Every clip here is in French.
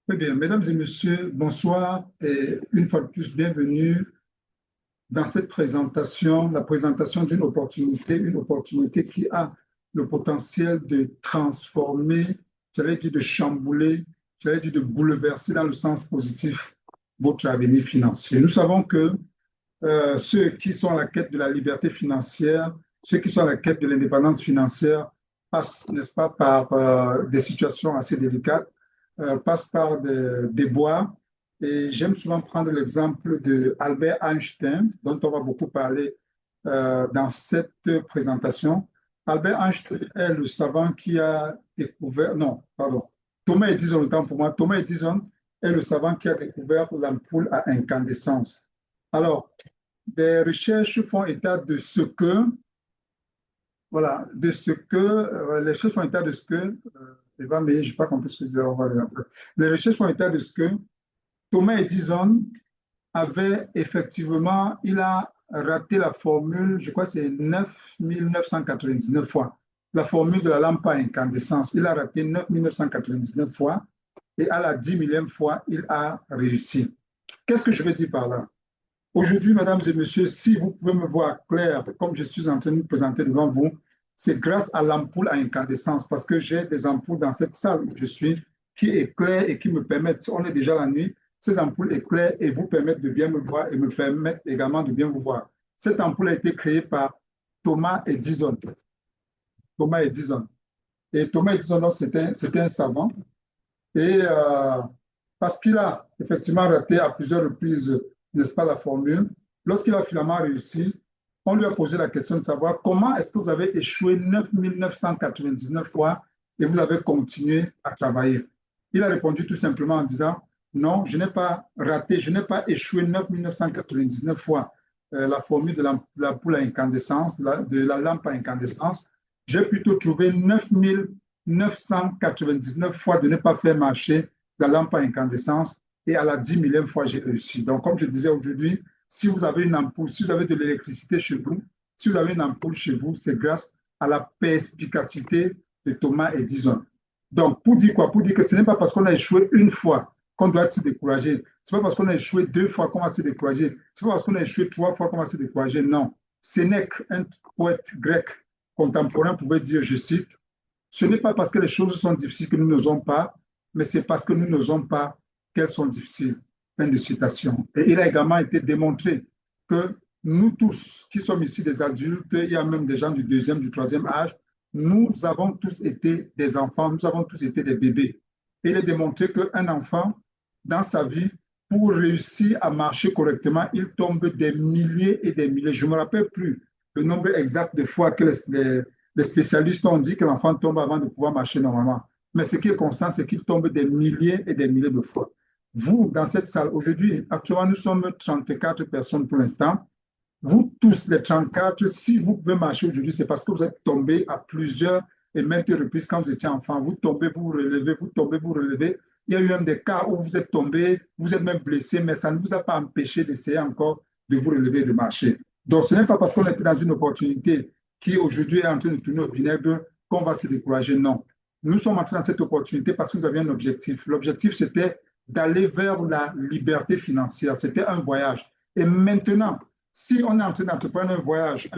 Très bien, mesdames et messieurs, bonsoir et une fois de plus, bienvenue dans cette présentation, la présentation une opportunité qui a le potentiel de transformer, j'allais dire de chambouler, j'allais dire de bouleverser dans le sens positif votre avenir financier. Nous savons que ceux qui sont à la quête de la liberté financière, ceux qui sont à la quête de l'indépendance financière passent, n'est-ce pas, par des situations assez délicates, passent par des déboires. Et j'aime souvent prendre l'exemple de Albert Einstein, dont on va beaucoup parler dans cette présentation. Albert Einstein est le savant qui a découvert, non, pardon, Thomas Edison, autant pour moi, Thomas Edison est le savant qui a découvert l'ampoule à incandescence. Alors, des recherches font état de ce que, voilà, de ce que, les recherches font état de ce que, Eva, mais je n'ai pas compris ce que je disais, on va aller après. Les recherches font état de ce que Thomas Edison avait effectivement, il a raté la formule, je crois que c'est 9999 fois, la formule de la lampe à incandescence. Il a raté 9999 fois et à la 10 millième fois, il a réussi. Qu'est-ce que je veux dire par là? Aujourd'hui, mesdames et messieurs, si vous pouvez me voir clair, comme je suis en train de me présenter devant vous, c'est grâce à l'ampoule à incandescence, parce que j'ai des ampoules dans cette salle où je suis qui éclairent et qui me permettent, si on est déjà la nuit, ces ampoules éclairent et vous permettent de bien me voir et me permettent également de bien vous voir. Cette ampoule a été créée par Thomas Edison. Thomas Edison. Et Thomas Edison, c'était un savant. Et parce qu'il a effectivement raté à plusieurs reprises, n'est-ce pas, la formule, lorsqu'il a finalement réussi, on lui a posé la question de savoir comment est-ce que vous avez échoué 9999 fois et vous avez continué à travailler. Il a répondu tout simplement en disant, non, je n'ai pas raté, je n'ai pas échoué 9999 fois la formule de la poule à incandescence, de la lampe à incandescence. J'ai plutôt trouvé 9999 fois de ne pas faire marcher la lampe à incandescence et à la 10 millième fois, j'ai réussi. Donc, comme je disais aujourd'hui, si vous avez une ampoule, si vous avez de l'électricité chez vous, si vous avez une ampoule chez vous, c'est grâce à la perspicacité de Thomas Edison. Donc, pour dire quoi? Pour dire que ce n'est pas parce qu'on a échoué une fois qu'on doit se décourager. Ce n'est pas parce qu'on a échoué deux fois qu'on va se décourager. Ce n'est pas parce qu'on a échoué trois fois qu'on va se décourager. Non. Sénèque, un poète grec contemporain, pouvait dire, je cite, ce n'est pas parce que les choses sont difficiles que nous n'osons pas, mais c'est parce que nous n'osons pas qu'elles sont difficiles. Fin de citation. Et il a également été démontré que nous tous qui sommes ici des adultes, il y a même des gens du deuxième, du troisième âge, nous avons tous été des enfants, nous avons tous été des bébés. Et il est démontré qu'un enfant, dans sa vie, pour réussir à marcher correctement, il tombe des milliers et des milliers. Je ne me rappelle plus le nombre exact de fois que les spécialistes ont dit que l'enfant tombe avant de pouvoir marcher normalement. Mais ce qui est constant, c'est qu'il tombe des milliers et des milliers de fois. Vous, dans cette salle, aujourd'hui, actuellement, nous sommes 34 personnes pour l'instant. Vous tous, les 34, si vous pouvez marcher aujourd'hui, c'est parce que vous êtes tombés à plusieurs et maintes reprises quand vous étiez enfant. Vous tombez, vous vous relevez, vous tombez, vous vous relevez. Il y a eu même des cas où vous êtes tombé, vous êtes même blessé, mais ça ne vous a pas empêché d'essayer encore de vous relever et de marcher. Donc, ce n'est pas parce qu'on était dans une opportunité qui aujourd'hui est en train de tourner au vinaigre qu'on va se décourager. Non. Nous sommes entrés dans cette opportunité parce que nous avions un objectif. L'objectif, c'était d'aller vers la liberté financière. C'était un voyage. Et maintenant, si on est en train d'entreprendre un voyage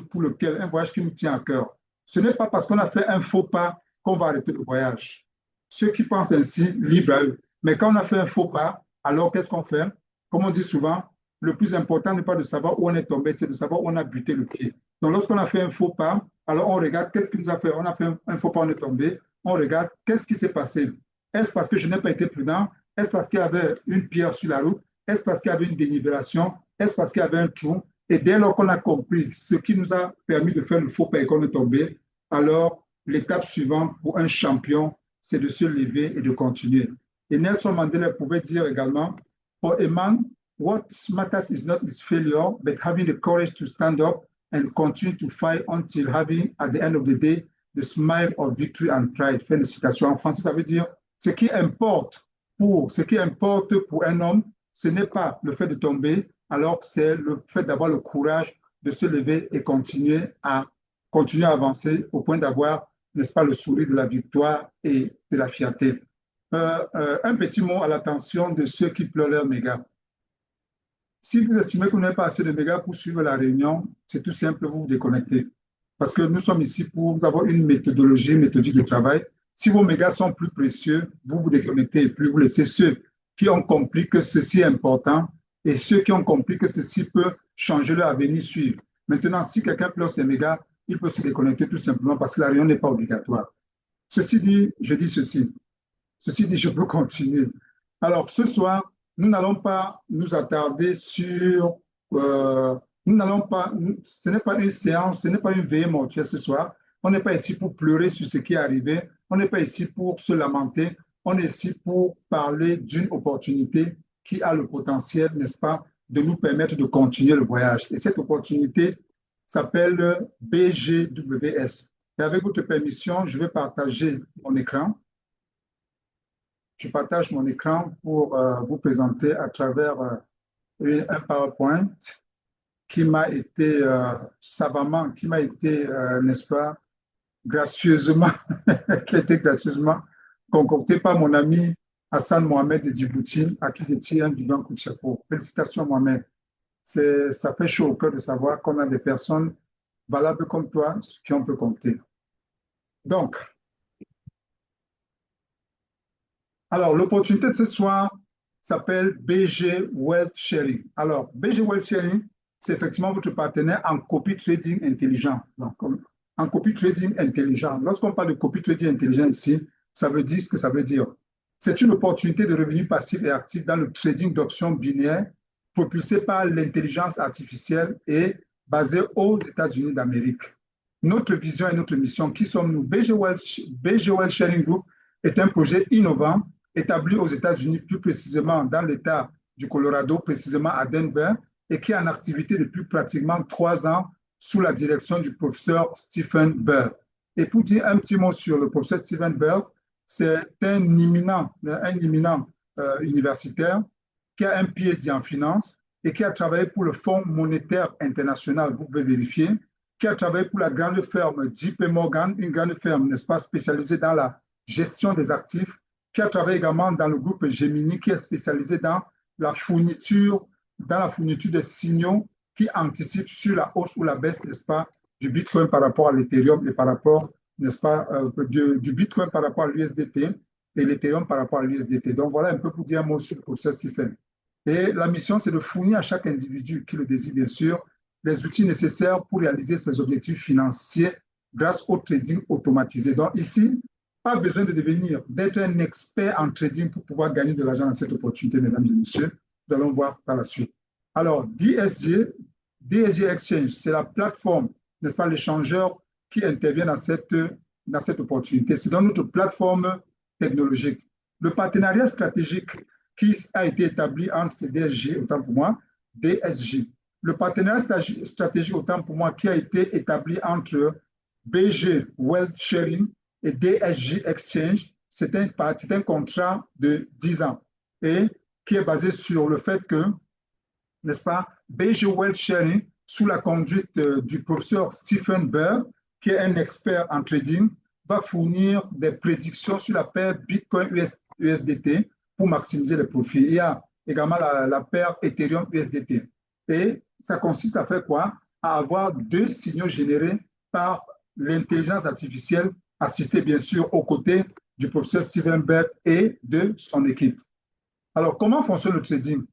pour lequel, un voyage qui nous tient à cœur, ce n'est pas parce qu'on a fait un faux pas qu'on va arrêter le voyage. Ceux qui pensent ainsi, libre à eux. Mais quand on a fait un faux pas, alors qu'est-ce qu'on fait? Comme on dit souvent, le plus important n'est pas de savoir où on est tombé, c'est de savoir où on a buté le pied. Donc lorsqu'on a fait un faux pas, alors on regarde qu'est-ce qui nous a fait. On a fait un faux pas, on est tombé. On regarde qu'est-ce qui s'est passé. Est-ce parce que je n'ai pas été prudent? Est-ce parce qu'il y avait une pierre sur la route? Est-ce parce qu'il y avait une dénivellation? Est-ce parce qu'il y avait un trou? Et dès lors qu'on a compris ce qui nous a permis de faire le faux pas et qu'on est tombé, alors l'étape suivante pour un champion, c'est de se lever et de continuer. Et Nelson Mandela pouvait dire également, for a man, what matters is not his failure, but having the courage to stand up and continue to fight until having, at the end of the day, the smile of victory and pride. Fin de citation. En français, ça veut dire, ce qui importe pour un homme, ce n'est pas le fait de tomber, alors c'est le fait d'avoir le courage de se lever et continuer à avancer au point d'avoir, n'est-ce pas, le sourire de la victoire et de la fierté. Un petit mot à l'attention de ceux qui pleurent leur méga. Si vous estimez que vous n'avez pas assez de mégas pour suivre la réunion, c'est tout simple, vous vous déconnectez. Parce que nous sommes ici pour avoir une méthodologie, une méthodique de travail. Si vos mégas sont plus précieux, vous vous déconnectez et puis vous laissez ceux qui ont compris que ceci est important et ceux qui ont compris que ceci peut changer leur avenir suivre. Maintenant, si quelqu'un pleure ses mégas, il peut se déconnecter tout simplement parce que la réunion n'est pas obligatoire. Ceci dit, je dis ceci. Ceci dit, je peux continuer. Alors, ce soir, nous n'allons pas nous attarder sur... nous n'allons pas... Ce n'est pas une séance, ce n'est pas une veillée mortuaire ce soir. On n'est pas ici pour pleurer sur ce qui est arrivé. On n'est pas ici pour se lamenter. On est ici pour parler d'une opportunité qui a le potentiel, n'est-ce pas, de nous permettre de continuer le voyage. Et cette opportunité s'appelle BGWS. Et avec votre permission, je vais partager mon écran. Je partage mon écran pour vous présenter à travers un PowerPoint qui m'a été savamment, qui m'a été, n'est-ce pas, gracieusement, qui a été gracieusement concocté par mon ami Hassan Mohamed de Djibouti, à qui je tire un grand coup de chapeau. Félicitations, Mohamed. Ça fait chaud au cœur de savoir qu'on a des personnes valables comme toi sur qui on peut compter. Donc, alors, l'opportunité de ce soir s'appelle BG Wealth Sharing. Alors, BG Wealth Sharing, c'est effectivement votre partenaire en copy trading intelligent. Donc, en copy trading intelligent. Lorsqu'on parle de copy trading intelligent ici, ça veut dire ce que ça veut dire. C'est une opportunité de revenus passifs et actifs dans le trading d'options binaires propulsé par l'intelligence artificielle et basé aux États-Unis d'Amérique. Notre vision et notre mission, qui sommes-nous? BG Wealth Sharing Group est un projet innovant établi aux États-Unis, plus précisément dans l'État du Colorado, précisément à Denver, et qui est en activité depuis pratiquement 3 ans sous la direction du professeur Stephen Burr. Et pour dire un petit mot sur le professeur Stephen Burr, c'est un imminent universitaire qui a un PhD en finance et qui a travaillé pour le Fonds monétaire international, vous pouvez vérifier, qui a travaillé pour la grande firme JP Morgan, une grande firme, n'est-ce pas, spécialisée dans la gestion des actifs, qui a travaillé également dans le groupe Gemini, qui est spécialisé dans la fourniture de signaux qui anticipent sur la hausse ou la baisse, n'est-ce pas, du Bitcoin par rapport à l'Ethereum et par rapport, n'est-ce pas, du Bitcoin par rapport à l'USDT et l'Ethereum par rapport à l'USDT. Donc voilà un peu pour dire un mot sur le professeur Stephen. Et la mission, c'est de fournir à chaque individu qui le désire, bien sûr, les outils nécessaires pour réaliser ses objectifs financiers grâce au trading automatisé. Donc ici, pas besoin d'être un expert en trading pour pouvoir gagner de l'argent dans cette opportunité, mesdames et messieurs. Nous allons voir par la suite. Alors, DSG Exchange, c'est la plateforme, n'est-ce pas, l'échangeur qui intervient dans cette opportunité. C'est dans notre plateforme technologique. Le partenariat stratégique qui a été établi entre DSG, autant pour moi, DSG. Le partenariat stratégique, autant pour moi, qui a été établi entre BG Wealth Sharing et DSG Exchange, c'est un contrat de 10 ans et qui est basé sur le fait que, n'est-ce pas, BG Wealth Sharing, sous la conduite du professeur Stephen Burr, qui est un expert en trading, va fournir des prédictions sur la paire Bitcoin-USDT pour maximiser les profits. Il y a également la paire Ethereum-USDT. Et ça consiste à faire quoi? À avoir 2 signaux générés par l'intelligence artificielle, assistée bien sûr aux côtés du professeur Stephen Burr et de son équipe. Alors, comment fonctionne le trading?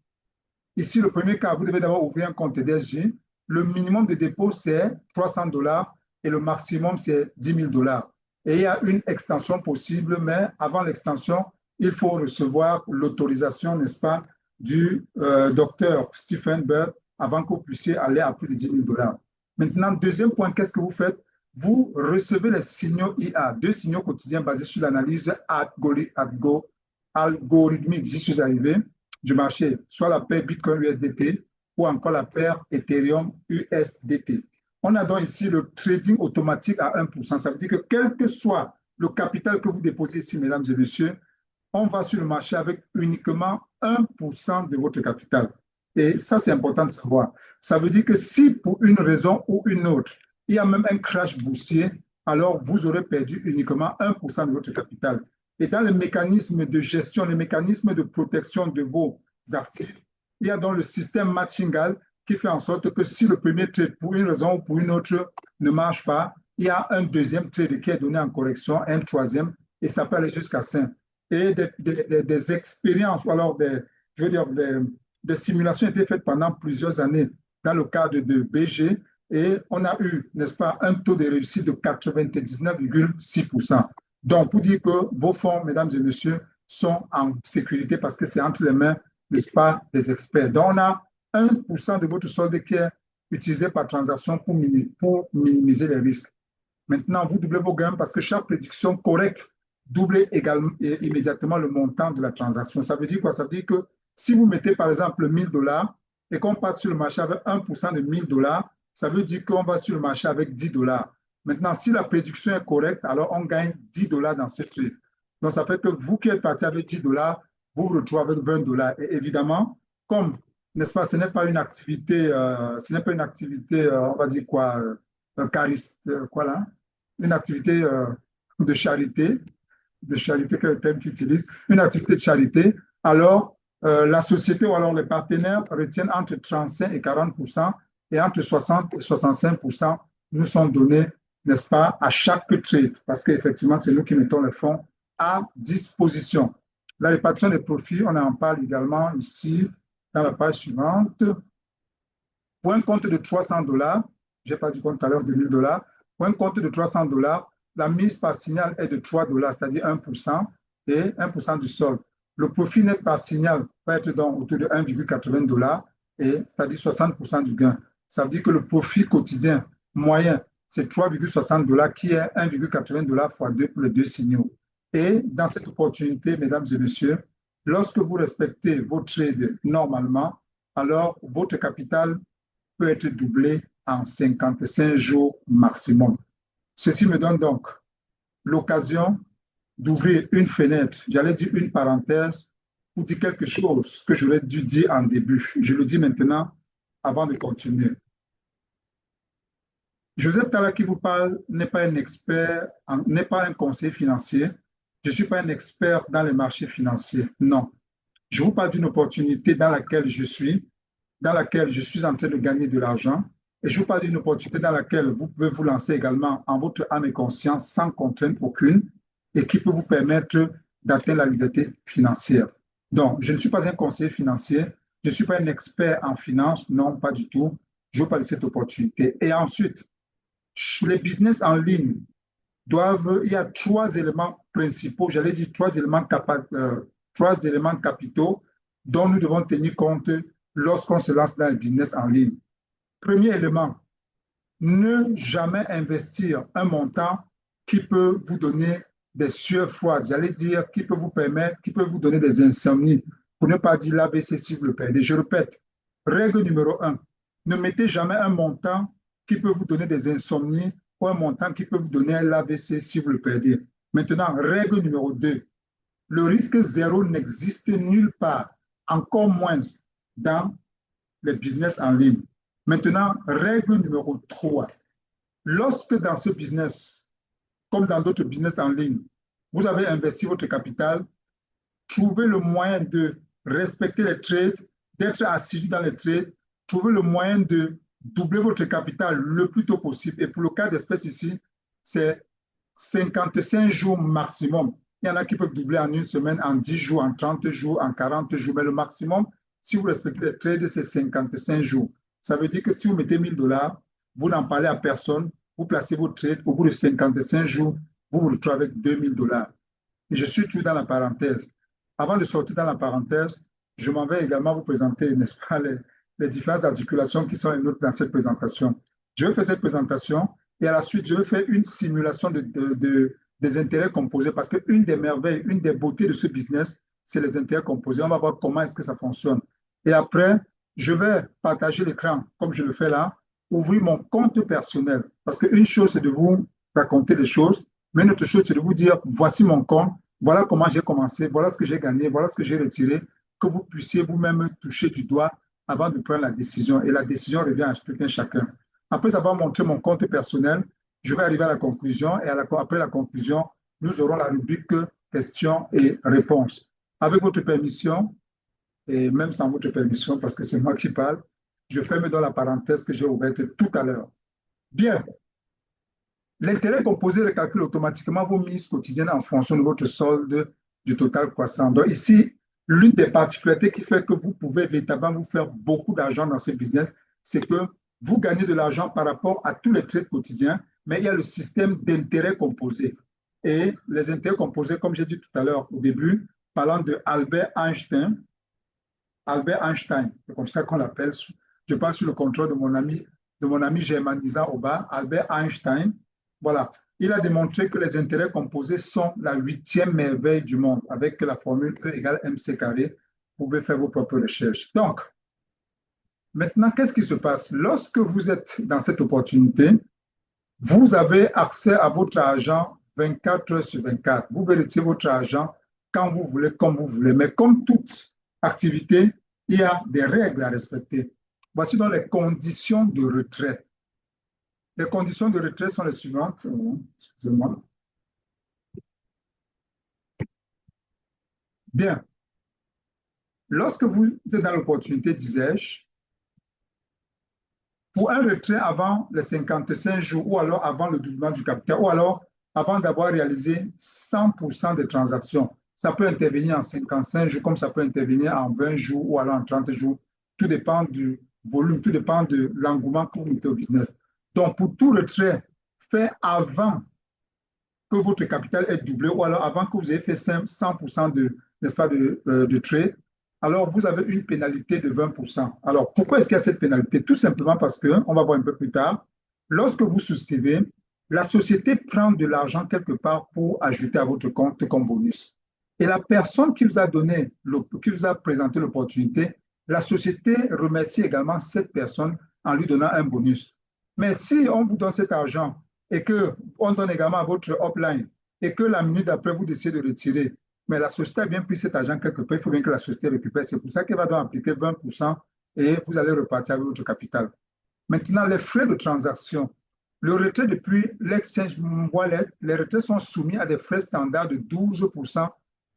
Ici, le premier cas, vous devez d'abord ouvrir un compte DSG. Le minimum de dépôt, c'est $300 et le maximum, c'est $10,000. Et il y a une extension possible, mais avant l'extension, il faut recevoir l'autorisation, n'est-ce pas, du docteur Stephen Burr avant que vous puissiez aller à plus de $10,000. Maintenant, deuxième point, qu'est-ce que vous faites? Vous recevez les signaux IA, 2 signaux quotidiens basés sur l'analyse algorithmique, j'y suis arrivé, du marché, soit la paire Bitcoin USDT ou encore la paire Ethereum USDT. On a donc ici le trading automatique à 1%. Ça veut dire que quel que soit le capital que vous déposez ici, mesdames et messieurs, on va sur le marché avec uniquement 1% de votre capital. Et ça, c'est important de savoir. Ça veut dire que si pour une raison ou une autre, il y a même un crash boursier, alors vous aurez perdu uniquement 1% de votre capital. Et dans le mécanisme de gestion, le mécanisme de protection de vos actifs, il y a donc le système matchingal qui fait en sorte que si le premier trade, pour une raison ou pour une autre, ne marche pas, il y a un deuxième trade qui est donné en correction, un troisième, et ça peut aller jusqu'à 5. Et des expériences, ou alors je veux dire, des simulations ont été faites pendant plusieurs années dans le cadre de BG, et on a eu, n'est-ce pas, un taux de réussite de 99,6%. Donc, pour dire que vos fonds, mesdames et messieurs, sont en sécurité parce que c'est entre les mains, n'est-ce pas, des experts. Donc, on a 1% de votre solde qui est utilisé par transaction pour minimiser les risques. Maintenant, vous doublez vos gains parce que chaque prédiction correcte double également et immédiatement le montant de la transaction. Ça veut dire quoi? Ça veut dire que si vous mettez par exemple 1000 dollars et qu'on part sur le marché avec 1% de 1000 dollars, ça veut dire qu'on va sur le marché avec 10 dollars. Maintenant, si la prédiction est correcte, alors on gagne 10 dollars dans ce trade. Donc, ça fait que vous qui êtes parti avec 10 dollars, vous vous retrouvez avec 20 dollars. Et évidemment, comme, n'est-ce pas, ce n'est pas une activité, on va dire quoi, cariste, quoi là, une activité de charité, que le terme qu'ils utilisent, une activité de charité, alors la société ou alors les partenaires retiennent entre 35 et 40% et entre 60 et 65% nous sont donnés, n'est-ce pas, à chaque trade, parce qu'effectivement, c'est nous qui mettons les fonds à disposition. La répartition des profits, on en parle également ici dans la page suivante. Pour un compte de 300 dollars, je n'ai pas dit compte tout à l'heure de 1000 dollars, pour un compte de 300 dollars, la mise par signal est de 3 dollars, c'est-à-dire 1% et 1% du solde. Le profit net par signal va être donc autour de 1,80 dollars, c'est-à-dire 60% du gain. Ça veut dire que le profit quotidien moyen, c'est 3,60 dollars qui est 1,80 dollars fois 2 pour les deux signaux. Et dans cette opportunité, mesdames et messieurs, lorsque vous respectez vos trades normalement, alors votre capital peut être doublé en 55 jours maximum. Ceci me donne donc l'occasion d'ouvrir une fenêtre, j'allais dire une parenthèse, pour dire quelque chose que j'aurais dû dire en début. Je le dis maintenant avant de continuer. Joseph Tala qui vous parle n'est pas un expert, n'est pas un conseiller financier. Je ne suis pas un expert dans les marchés financiers. Non. Je vous parle d'une opportunité dans laquelle je suis en train de gagner de l'argent. Et je vous parle d'une opportunité dans laquelle vous pouvez vous lancer également en votre âme et conscience sans contrainte aucune et qui peut vous permettre d'atteindre la liberté financière. Donc, je ne suis pas un conseiller financier, je ne suis pas un expert en finance, non, pas du tout. Je vous parle de cette opportunité. Et ensuite, les business en ligne il y a trois éléments principaux, j'allais dire trois éléments capitaux dont nous devons tenir compte lorsqu'on se lance dans le business en ligne. Premier élément, ne jamais investir un montant qui peut vous donner des sueurs froides, j'allais dire qui peut vous donner des insomnies, pour ne pas dire l'AVC si vous le perdez. Je répète, règle numéro 1, ne mettez jamais un montant qui peut vous donner des insomnies ou un montant qui peut vous donner l'AVC si vous le perdez. Maintenant, règle numéro 2, le risque zéro n'existe nulle part, encore moins dans les business en ligne. Maintenant, règle numéro 3. Lorsque dans ce business, comme dans d'autres business en ligne, vous avez investi votre capital, trouvez le moyen de respecter les trades, d'être assidu dans les trades, trouvez le moyen de doubler votre capital le plus tôt possible. Et pour le cas d'espèce ici, c'est 55 jours maximum. Il y en a qui peuvent doubler en une semaine, en 10 jours, en 30 jours, en 40 jours. Mais le maximum, si vous respectez les trades, c'est 55 jours. Ça veut dire que si vous mettez 1000 dollars, vous n'en parlez à personne, vous placez vos trades, au bout de 55 jours, vous vous retrouvez avec 2000 dollars. Et je suis toujours dans la parenthèse. Avant de sortir dans la parenthèse, je m'en vais également vous présenter, n'est-ce pas, les différentes articulations qui sont les nôtres dans cette présentation. Je vais faire cette présentation et à la suite, je vais faire une simulation des intérêts composés parce qu'une des merveilles, une des beautés de ce business, c'est les intérêts composés. On va voir comment est-ce que ça fonctionne. Et après, je vais partager l'écran comme je le fais là, ouvrir mon compte personnel. Parce qu'une chose, c'est de vous raconter des choses, mais une autre chose, c'est de vous dire, voici mon compte, voilà comment j'ai commencé, voilà ce que j'ai gagné, voilà ce que j'ai retiré, que vous puissiez vous-même toucher du doigt avant de prendre la décision. Et la décision revient à tout un chacun. Après avoir montré mon compte personnel, je vais arriver à la conclusion et après la conclusion, nous aurons la rubrique questions et réponses. Avec votre permission, et même sans votre permission, parce que c'est moi qui parle, je ferme dans la parenthèse que j'ai ouverte tout à l'heure. Bien, l'intérêt composé recalcule automatiquement vos mises quotidiennes en fonction de votre solde du total croissant. Donc ici, l'une des particularités qui fait que vous pouvez véritablement vous faire beaucoup d'argent dans ce business, c'est que vous gagnez de l'argent par rapport à tous les trades quotidiens, mais il y a le système d'intérêt composé. Et les intérêts composés, comme j'ai dit tout à l'heure au début, parlant de Albert Einstein, c'est comme ça qu'on l'appelle, je passe sous le contrôle de mon ami germanisant au bas, Albert Einstein. Voilà, il a démontré que les intérêts composés sont la huitième merveille du monde, avec la formule E égale mc carré. Vous pouvez faire vos propres recherches. Donc, maintenant, qu'est-ce qui se passe? Lorsque vous êtes dans cette opportunité, vous avez accès à votre argent 24 heures sur 24. Vous vérifiez votre argent quand vous voulez, comme vous voulez. Mais comme toute activité, il y a des règles à respecter. Voici donc les conditions de retrait. Les conditions de retrait sont les suivantes. Excusez-moi. Bien. Lorsque vous êtes dans l'opportunité, disais-je, pour un retrait avant les 55 jours ou alors avant le doublement du capital ou alors avant d'avoir réalisé 100% des transactions, ça peut intervenir en 55 jours comme ça peut intervenir en 20 jours ou alors en 30 jours. Tout dépend du volume, tout dépend de l'engouement que vous mettez au business. Donc, pour tout retrait fait avant que votre capital ait doublé ou alors avant que vous ayez fait 100% n'est-ce pas, de trade, alors vous avez une pénalité de 20%. Alors, pourquoi est-ce qu'il y a cette pénalité? Tout simplement parce que, on va voir un peu plus tard, lorsque vous souscrivez, la société prend de l'argent quelque part pour ajouter à votre compte comme bonus. Et la personne qui vous a donné, qui vous a présenté l'opportunité, la société remercie également cette personne en lui donnant un bonus. Mais si on vous donne cet argent et qu'on donne également à votre upline et que la minute d'après, vous décidez de retirer, mais la société a bien pris cet argent quelque part, il faut bien que la société récupère. C'est pour ça qu'elle va donc appliquer 20% et vous allez repartir avec votre capital. Maintenant, les frais de transaction. Le retrait depuis l'exchange wallet, les retraits sont soumis à des frais standards de 12%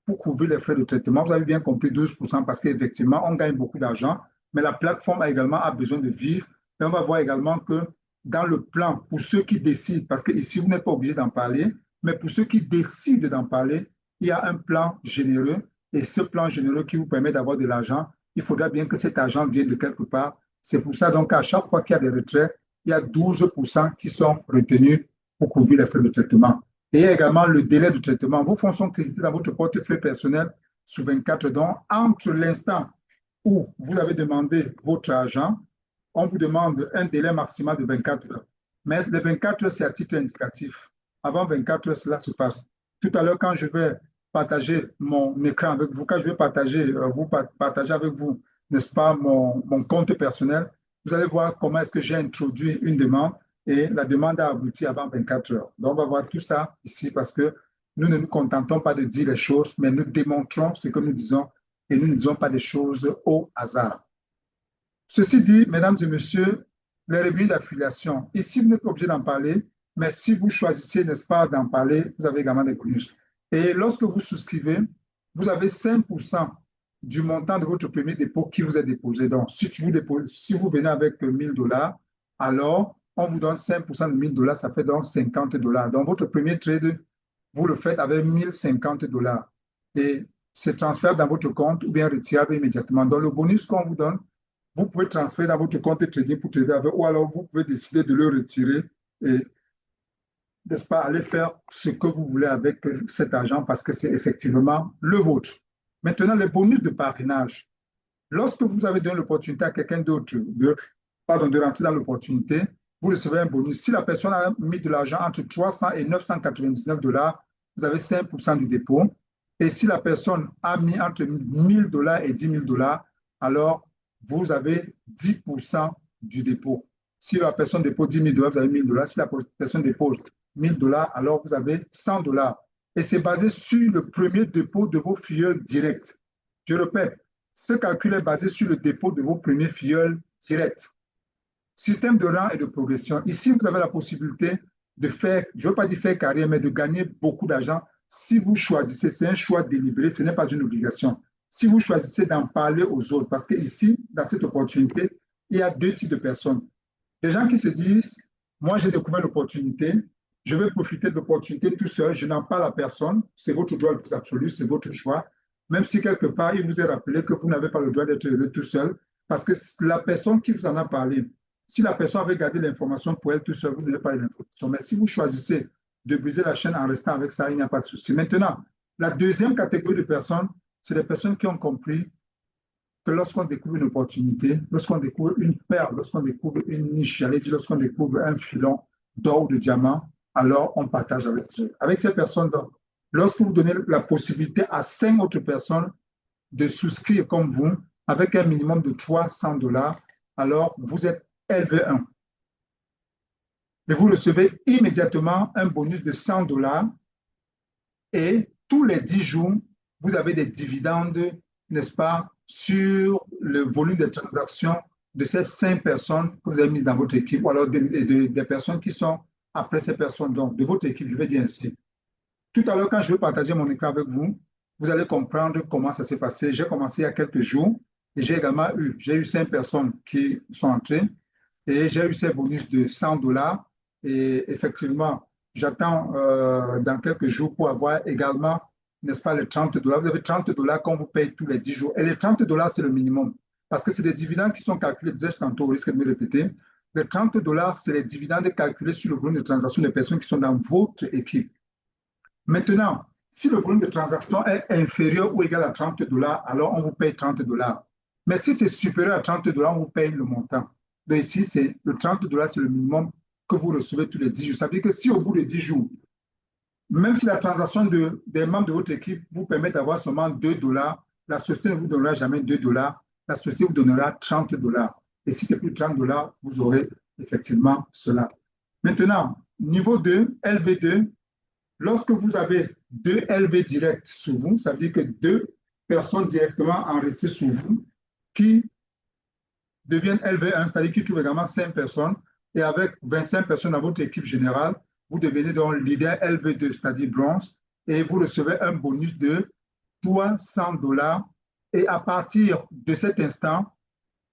pour couvrir les frais de traitement. Vous avez bien compris 12% parce qu'effectivement, on gagne beaucoup d'argent, mais la plateforme également a besoin de vivre. Et on va voir également que dans le plan, pour ceux qui décident, parce que ici, vous n'êtes pas obligé d'en parler, mais pour ceux qui décident d'en parler, il y a un plan généreux et ce plan généreux qui vous permet d'avoir de l'argent, il faudra bien que cet argent vienne de quelque part. C'est pour ça donc à chaque fois qu'il y a des retraits, il y a 12% qui sont retenus pour couvrir les frais de traitement. Et il y a également le délai de traitement. Vos fonds sont crédités dans votre portefeuille personnel sur 24 donc entre l'instant où vous avez demandé votre argent, on vous demande un délai maximal de 24 heures. Mais les 24 heures, c'est à titre indicatif. Avant 24 heures, cela se passe. Tout à l'heure, quand je vais partager mon écran avec vous, quand je vais partager, partager avec vous, n'est-ce pas, mon compte personnel, vous allez voir comment est-ce que j'ai introduit une demande et la demande a abouti avant 24 heures. Donc, on va voir tout ça ici parce que nous ne nous contentons pas de dire les choses, mais nous démontrons ce que nous disons et nous ne disons pas des choses au hasard. Ceci dit, mesdames et messieurs, les revenus d'affiliation, ici, vous n'êtes pas obligé d'en parler, mais si vous choisissez, n'est-ce pas, d'en parler, vous avez également des bonus. Et lorsque vous souscrivez, vous avez 5% du montant de votre premier dépôt qui vous est déposé. Donc, si vous venez avec 1000 dollars, alors on vous donne 5% de 1000 dollars, ça fait donc 50 dollars. Donc, votre premier trade, vous le faites avec 1050 dollars. Et c'est transférable dans votre compte ou bien retirable immédiatement. Donc, le bonus qu'on vous donne, vous pouvez transférer dans votre compte trading pour trader avec, ou alors vous pouvez décider de le retirer et, n'est-ce pas, aller faire ce que vous voulez avec cet argent parce que c'est effectivement le vôtre. Maintenant, les bonus de parrainage. Lorsque vous avez donné l'opportunité à quelqu'un d'autre de rentrer dans l'opportunité, vous recevez un bonus. Si la personne a mis de l'argent entre 300 et 999 dollars, vous avez 5% du dépôt. Et si la personne a mis entre 1000 dollars et 10 000 dollars, alors vous avez 10% du dépôt. Si la personne dépose 10 000 dollars, vous avez 1000 dollars. Si la personne dépose 1000 dollars, alors vous avez 100 dollars. Et c'est basé sur le premier dépôt de vos filleuls directs. Je répète, ce calcul est basé sur le dépôt de vos premiers filleuls directs. Système de rang et de progression. Ici, vous avez la possibilité de faire, je ne veux pas dire faire carrière, mais de gagner beaucoup d'argent si vous choisissez, c'est un choix délibéré, ce n'est pas une obligation. Si vous choisissez d'en parler aux autres, parce qu'ici, dans cette opportunité, il y a deux types de personnes. Des gens qui se disent, moi j'ai découvert l'opportunité, je vais profiter de l'opportunité tout seul, je n'en parle à personne, c'est votre droit le plus absolu, c'est votre choix, même si quelque part il vous est rappelé que vous n'avez pas le droit d'être heureux tout seul, parce que la personne qui vous en a parlé, si la personne avait gardé l'information pour elle tout seul, vous n'avez pas eu l'information. Mais si vous choisissez de briser la chaîne en restant avec ça, il n'y a pas de souci. Maintenant, la deuxième catégorie de personnes, c'est les personnes qui ont compris que lorsqu'on découvre une opportunité, lorsqu'on découvre une perle, lorsqu'on découvre une niche, j'allais dire lorsqu'on découvre un filon d'or ou de diamant, alors on partage avec eux. Avec ces personnes, lorsque vous donnez la possibilité à 5 autres personnes de souscrire comme vous, avec un minimum de 300 dollars, alors vous êtes LV1. Et vous recevez immédiatement un bonus de 100 dollars et tous les 10 jours, vous avez des dividendes, n'est-ce pas, sur le volume de transactions de ces 5 personnes que vous avez mises dans votre équipe, ou alors des personnes qui sont après ces personnes, donc de votre équipe, je vais dire ainsi. Tout à l'heure, quand je vais partager mon écran avec vous, vous allez comprendre comment ça s'est passé. J'ai commencé il y a quelques jours et j'ai eu 5 personnes qui sont entrées et j'ai eu ces bonus de 100 dollars. Et effectivement, j'attends dans quelques jours pour avoir également, n'est-ce pas, les 30 dollars. Vous avez 30 dollars qu'on vous paye tous les 10 jours. Et les 30 dollars, c'est le minimum. Parce que c'est des dividendes qui sont calculés, disais-je tantôt, au risque de me répéter. Les 30 dollars, c'est les dividendes calculés sur le volume de transaction des personnes qui sont dans votre équipe. Maintenant, si le volume de transaction est inférieur ou égal à 30 dollars, alors on vous paye 30 dollars. Mais si c'est supérieur à 30 dollars, on vous paye le montant. Donc ici, c'est le 30 dollars, c'est le minimum que vous recevez tous les 10 jours. Ça veut dire que si au bout de 10 jours, même si la transaction des membres de votre équipe vous permet d'avoir seulement 2 dollars, la société ne vous donnera jamais 2 dollars, la société vous donnera 30 dollars. Et si c'est plus de 30 dollars, vous aurez effectivement cela. Maintenant, niveau 2, LV2, lorsque vous avez 2 LV directs sur vous, ça veut dire que 2 personnes directement enregistrées sur vous qui deviennent LV1, c'est-à-dire qui trouvent également 5 personnes, et avec 25 personnes dans votre équipe générale, vous devenez donc leader LV2, c'est-à-dire bronze, et vous recevez un bonus de 300 dollars. Et à partir de cet instant,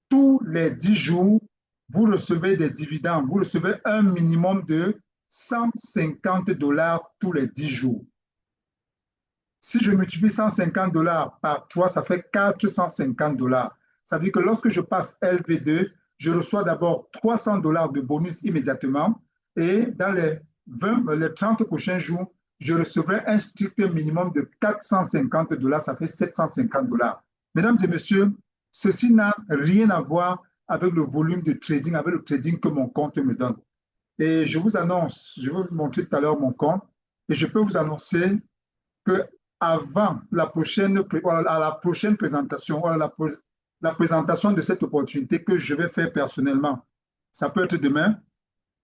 tous les 10 jours, vous recevez des dividendes. Vous recevez un minimum de 150 dollars tous les 10 jours. Si je multiplie 150 dollars par 3, ça fait 450 dollars. Ça veut dire que lorsque je passe LV2, je reçois d'abord 300 dollars de bonus immédiatement et dans les 30 prochains jours, je recevrai un strict minimum de 450 dollars, ça fait 750 dollars. Mesdames et messieurs, ceci n'a rien à voir avec le volume de trading, avec le trading que mon compte me donne. Et je vous annonce, je vais vous montrer tout à l'heure mon compte, et je peux vous annoncer que avant la prochaine présentation, la présentation de cette opportunité que je vais faire personnellement, ça peut être demain,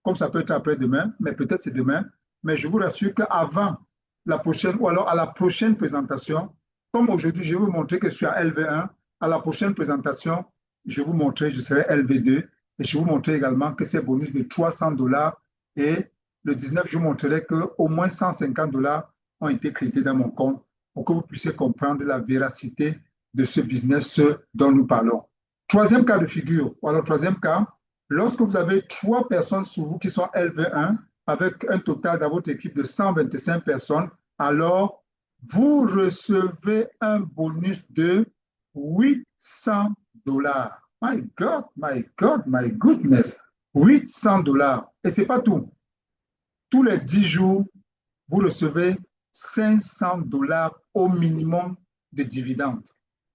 comme ça peut être après-demain, mais peut-être c'est demain, mais je vous rassure qu'avant la prochaine, ou alors à la prochaine présentation, comme aujourd'hui, je vais vous montrer que je suis à LV1, à la prochaine présentation, je vais vous montrer, je serai LV2, et je vais vous montrer également que c'est bonus de 300 dollars, et le 19, je vous montrerai qu'au moins 150 dollars ont été crédités dans mon compte pour que vous puissiez comprendre la véracité de ce business dont nous parlons. Troisième cas de figure, ou alors troisième cas, lorsque vous avez 3 personnes sur vous qui sont LV1, avec un total dans votre équipe de 125 personnes, alors vous recevez un bonus de 800 dollars. My God, my God, my goodness. 800 dollars. Et ce n'est pas tout. Tous les 10 jours, vous recevez 500 dollars au minimum de dividendes.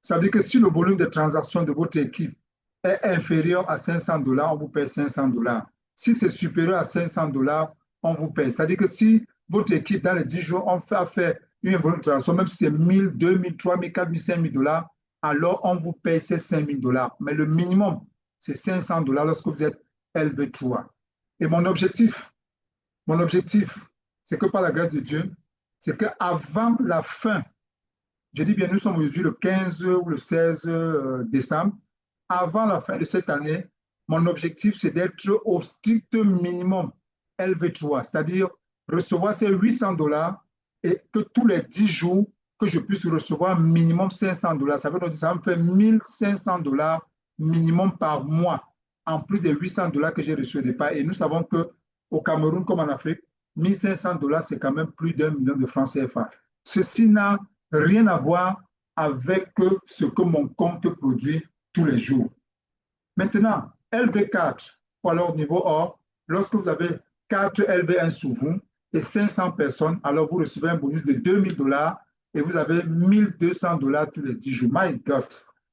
Ça veut dire que si le volume de transactions de votre équipe est inférieur à 500 dollars, on vous paye 500 dollars. Si c'est supérieur à 500 dollars, on vous paye. C'est-à-dire que si votre équipe, dans les 10 jours, on fait une volume de transaction, même si c'est 1000, 2000, 3000, 4000, 5000 dollars, alors on vous paye ces 5000 dollars. Mais le minimum, c'est 500 dollars lorsque vous êtes LV3. Et mon objectif, c'est que par la grâce de Dieu, c'est qu'avant la fin, je dis bien, nous sommes aujourd'hui le 15 ou le 16 décembre, avant la fin de cette année, mon objectif, c'est d'être au strict minimum LV3, c'est-à-dire recevoir ces 800 dollars et que tous les 10 jours, que je puisse recevoir minimum $500. Ça veut dire que ça me fait $1 500 minimum par mois, en plus des $800 que j'ai reçus au départ. Et nous savons qu'au Cameroun, comme en Afrique, $1 500, c'est quand même plus d'1 million de francs CFA. Ceci n'a rien à voir avec ce que mon compte produit tous les jours. Maintenant, LV4, ou alors niveau or, lorsque vous avez 4 LV1 sous vous et 500 personnes, alors vous recevez un bonus de $2000 et vous avez $1200 tous les 10 jours. My God,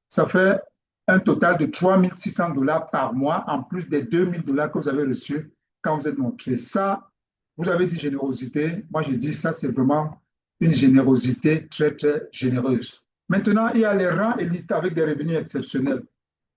ça fait un total de $3600 par mois en plus des $2000 que vous avez reçus quand vous êtes montré. Ça, vous avez dit générosité. Moi, je dis ça, c'est vraiment une générosité très, très généreuse. Maintenant, il y a les rangs élites avec des revenus exceptionnels.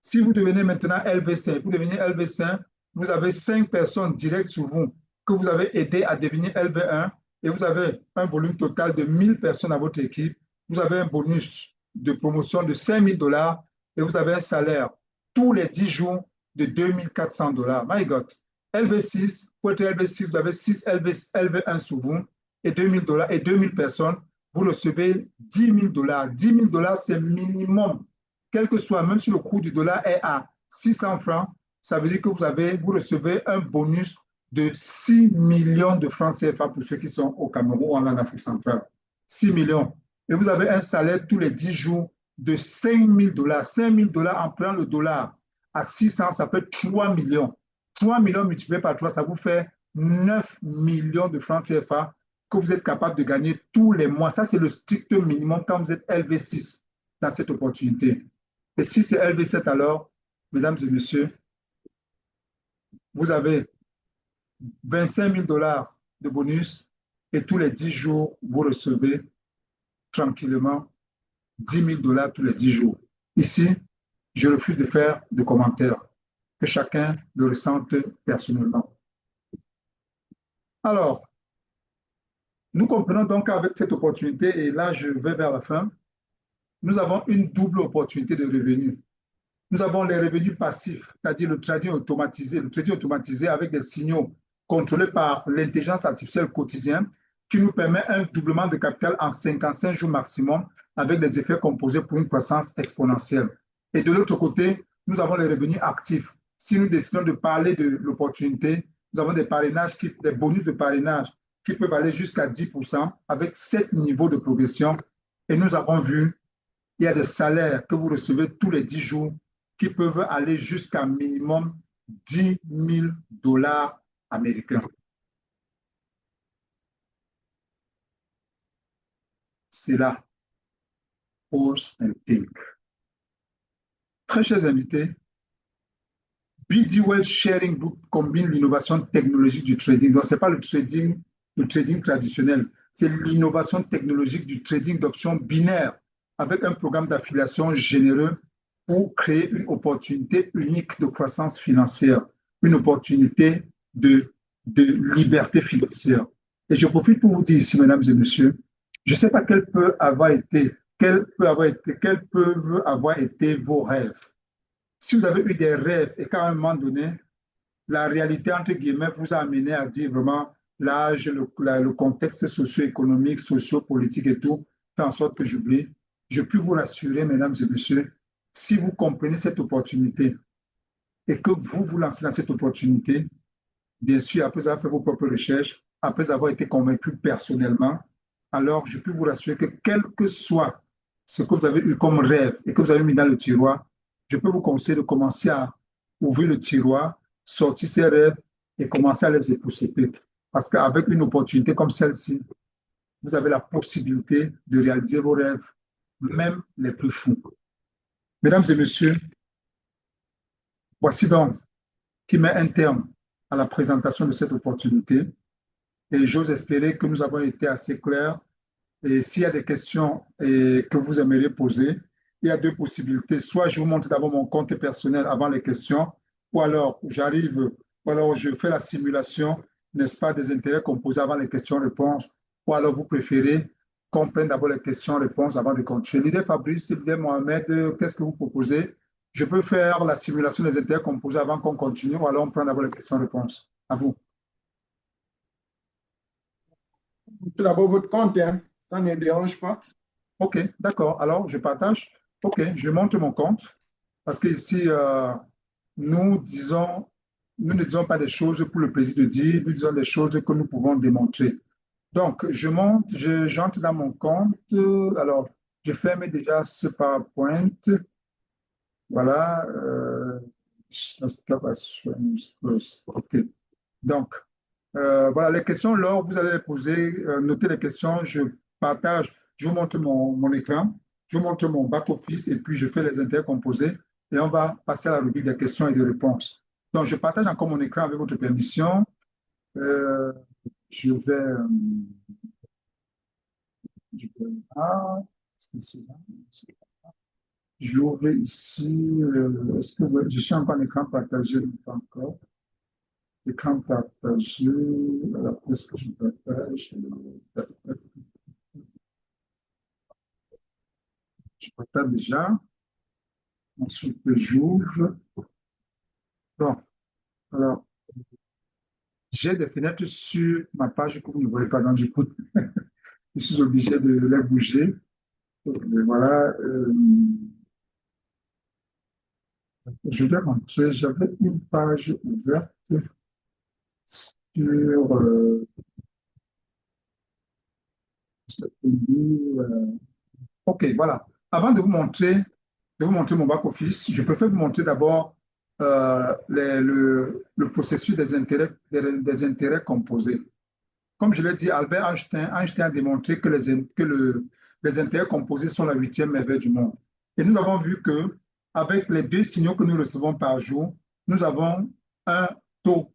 Si vous devenez maintenant LV5, vous devenez LV5, vous avez 5 personnes directes sur vous que vous avez aidé à devenir LV1 et vous avez un volume total de 1000 personnes à votre équipe. Vous avez un bonus de promotion de $5000 et vous avez un salaire tous les 10 jours de $2400. My God. LV6, pour être LV6, vous avez 6 LV1 sur vous et $2000 et 2000 personnes. Vous recevez $10 000. $10 000, c'est minimum quel que soit, même si le cours du dollar est à 600 francs, ça veut dire que vous recevez un bonus de 6 millions de francs CFA pour ceux qui sont au Cameroun ou en Afrique centrale. 6 millions. Et vous avez un salaire tous les 10 jours de $5000. $5000 en prenant le dollar à 600, ça fait 3 millions. 3 millions multipliés par 3, ça vous fait 9 millions de francs CFA que vous êtes capable de gagner tous les mois. Ça, c'est le strict minimum quand vous êtes LV6 dans cette opportunité. Et si c'est LV7, alors, mesdames et messieurs, vous avez $25 000 de bonus et tous les 10 jours, vous recevez tranquillement $10 000 tous les 10 jours. Ici, je refuse de faire de commentaires, que chacun le ressente personnellement. Alors, nous comprenons donc qu'avec cette opportunité, et là je vais vers la fin, nous avons une double opportunité de revenus. Nous avons les revenus passifs, c'est-à-dire le trading automatisé avec des signaux contrôlés par l'intelligence artificielle quotidienne qui nous permet un doublement de capital en 55 jours maximum avec des effets composés pour une croissance exponentielle. Et de l'autre côté, nous avons les revenus actifs. Si nous décidons de parler de l'opportunité, nous avons des parrainages, des bonus de parrainage qui peuvent aller jusqu'à 10% avec 7 niveaux de progression. Et nous avons vu, il y a des salaires que vous recevez tous les 10 jours qui peuvent aller jusqu'à minimum $10 000 américains. C'est là. Pause and think. Très chers invités, BD Wealth Sharing Group combine l'innovation technologique du trading. Donc, ce n'est pas le trading traditionnel, c'est l'innovation technologique du trading d'options binaires avec un programme d'affiliation généreux pour créer une opportunité unique de croissance financière, une opportunité de liberté financière. Et je profite pour vous dire ici, mesdames et messieurs, je ne sais pas quels peuvent avoir été vos rêves. Si vous avez eu des rêves et qu'à un moment donné, la réalité, entre guillemets, vous a amené à dire vraiment l'âge, le contexte socio-économique, socio-politique et tout, fait en sorte que j'oublie. Je puis vous rassurer, mesdames et messieurs, si vous comprenez cette opportunité et que vous vous lancez dans cette opportunité, bien sûr, après avoir fait vos propres recherches, après avoir été convaincu personnellement, alors je peux vous rassurer que quel que soit ce que vous avez eu comme rêve et que vous avez mis dans le tiroir, je peux vous conseiller de commencer à ouvrir le tiroir, sortir ces rêves et commencer à les épousseter. Parce qu'avec une opportunité comme celle-ci, vous avez la possibilité de réaliser vos rêves, même les plus fous. Mesdames et messieurs, voici donc qui met un terme à la présentation de cette opportunité. Et j'ose espérer que nous avons été assez clairs. Et s'il y a des questions que vous aimeriez poser, il y a deux possibilités. Soit je vous montre d'abord mon compte personnel avant les questions, ou alors ou alors je fais la simulation, n'est-ce pas, des intérêts composés avant les questions-réponses, ou alors vous préférez qu'on prenne d'abord les questions-réponses avant de continuer. L'idée Fabrice, l'idée Mohamed, qu'est-ce que vous proposez? Je peux faire la simulation des intérêts composés avant qu'on continue, ou alors on prend d'abord les questions-réponses. À vous. tout d'abord votre compte, hein. Ça ne dérange pas. OK, d'accord. Alors, je partage. OK, je montre mon compte parce que ici, nous disons, nous ne disons pas des choses pour le plaisir de dire, nous disons des choses que nous pouvons démontrer. Donc, j'entre dans mon compte. Alors, je ferme déjà ce PowerPoint. Voilà. OK. Donc, voilà les questions. Laure, vous allez les poser, notez les questions. Je partage, je vous montre mon écran, je vous montre mon back-office et puis je fais les intercomposés et on va passer à la rubrique des questions et des réponses. Donc, je partage encore mon écran avec votre permission. Euh, je vais. Ah, c'est là. J'ouvre ici. Est-ce que je suis encore en écran partagé? Pas encore. Écran partagé. Voilà, est-ce que je partage? Je partage déjà. Ensuite, j'ouvre. Bon, alors, j'ai des fenêtres sur ma page que vous ne voyez pas. Donc, du coup, je suis obligé de les bouger. Voilà. Je vais montrer. J'avais une page ouverte sur ce pays. OK, voilà. Avant de vous montrer mon back-office, je préfère vous montrer d'abord le processus des intérêts composés. Comme je l'ai dit, Albert Einstein a démontré que les intérêts composés sont la huitième merveille du monde. Et nous avons vu que avec les deux signaux que nous recevons par jour, nous avons un taux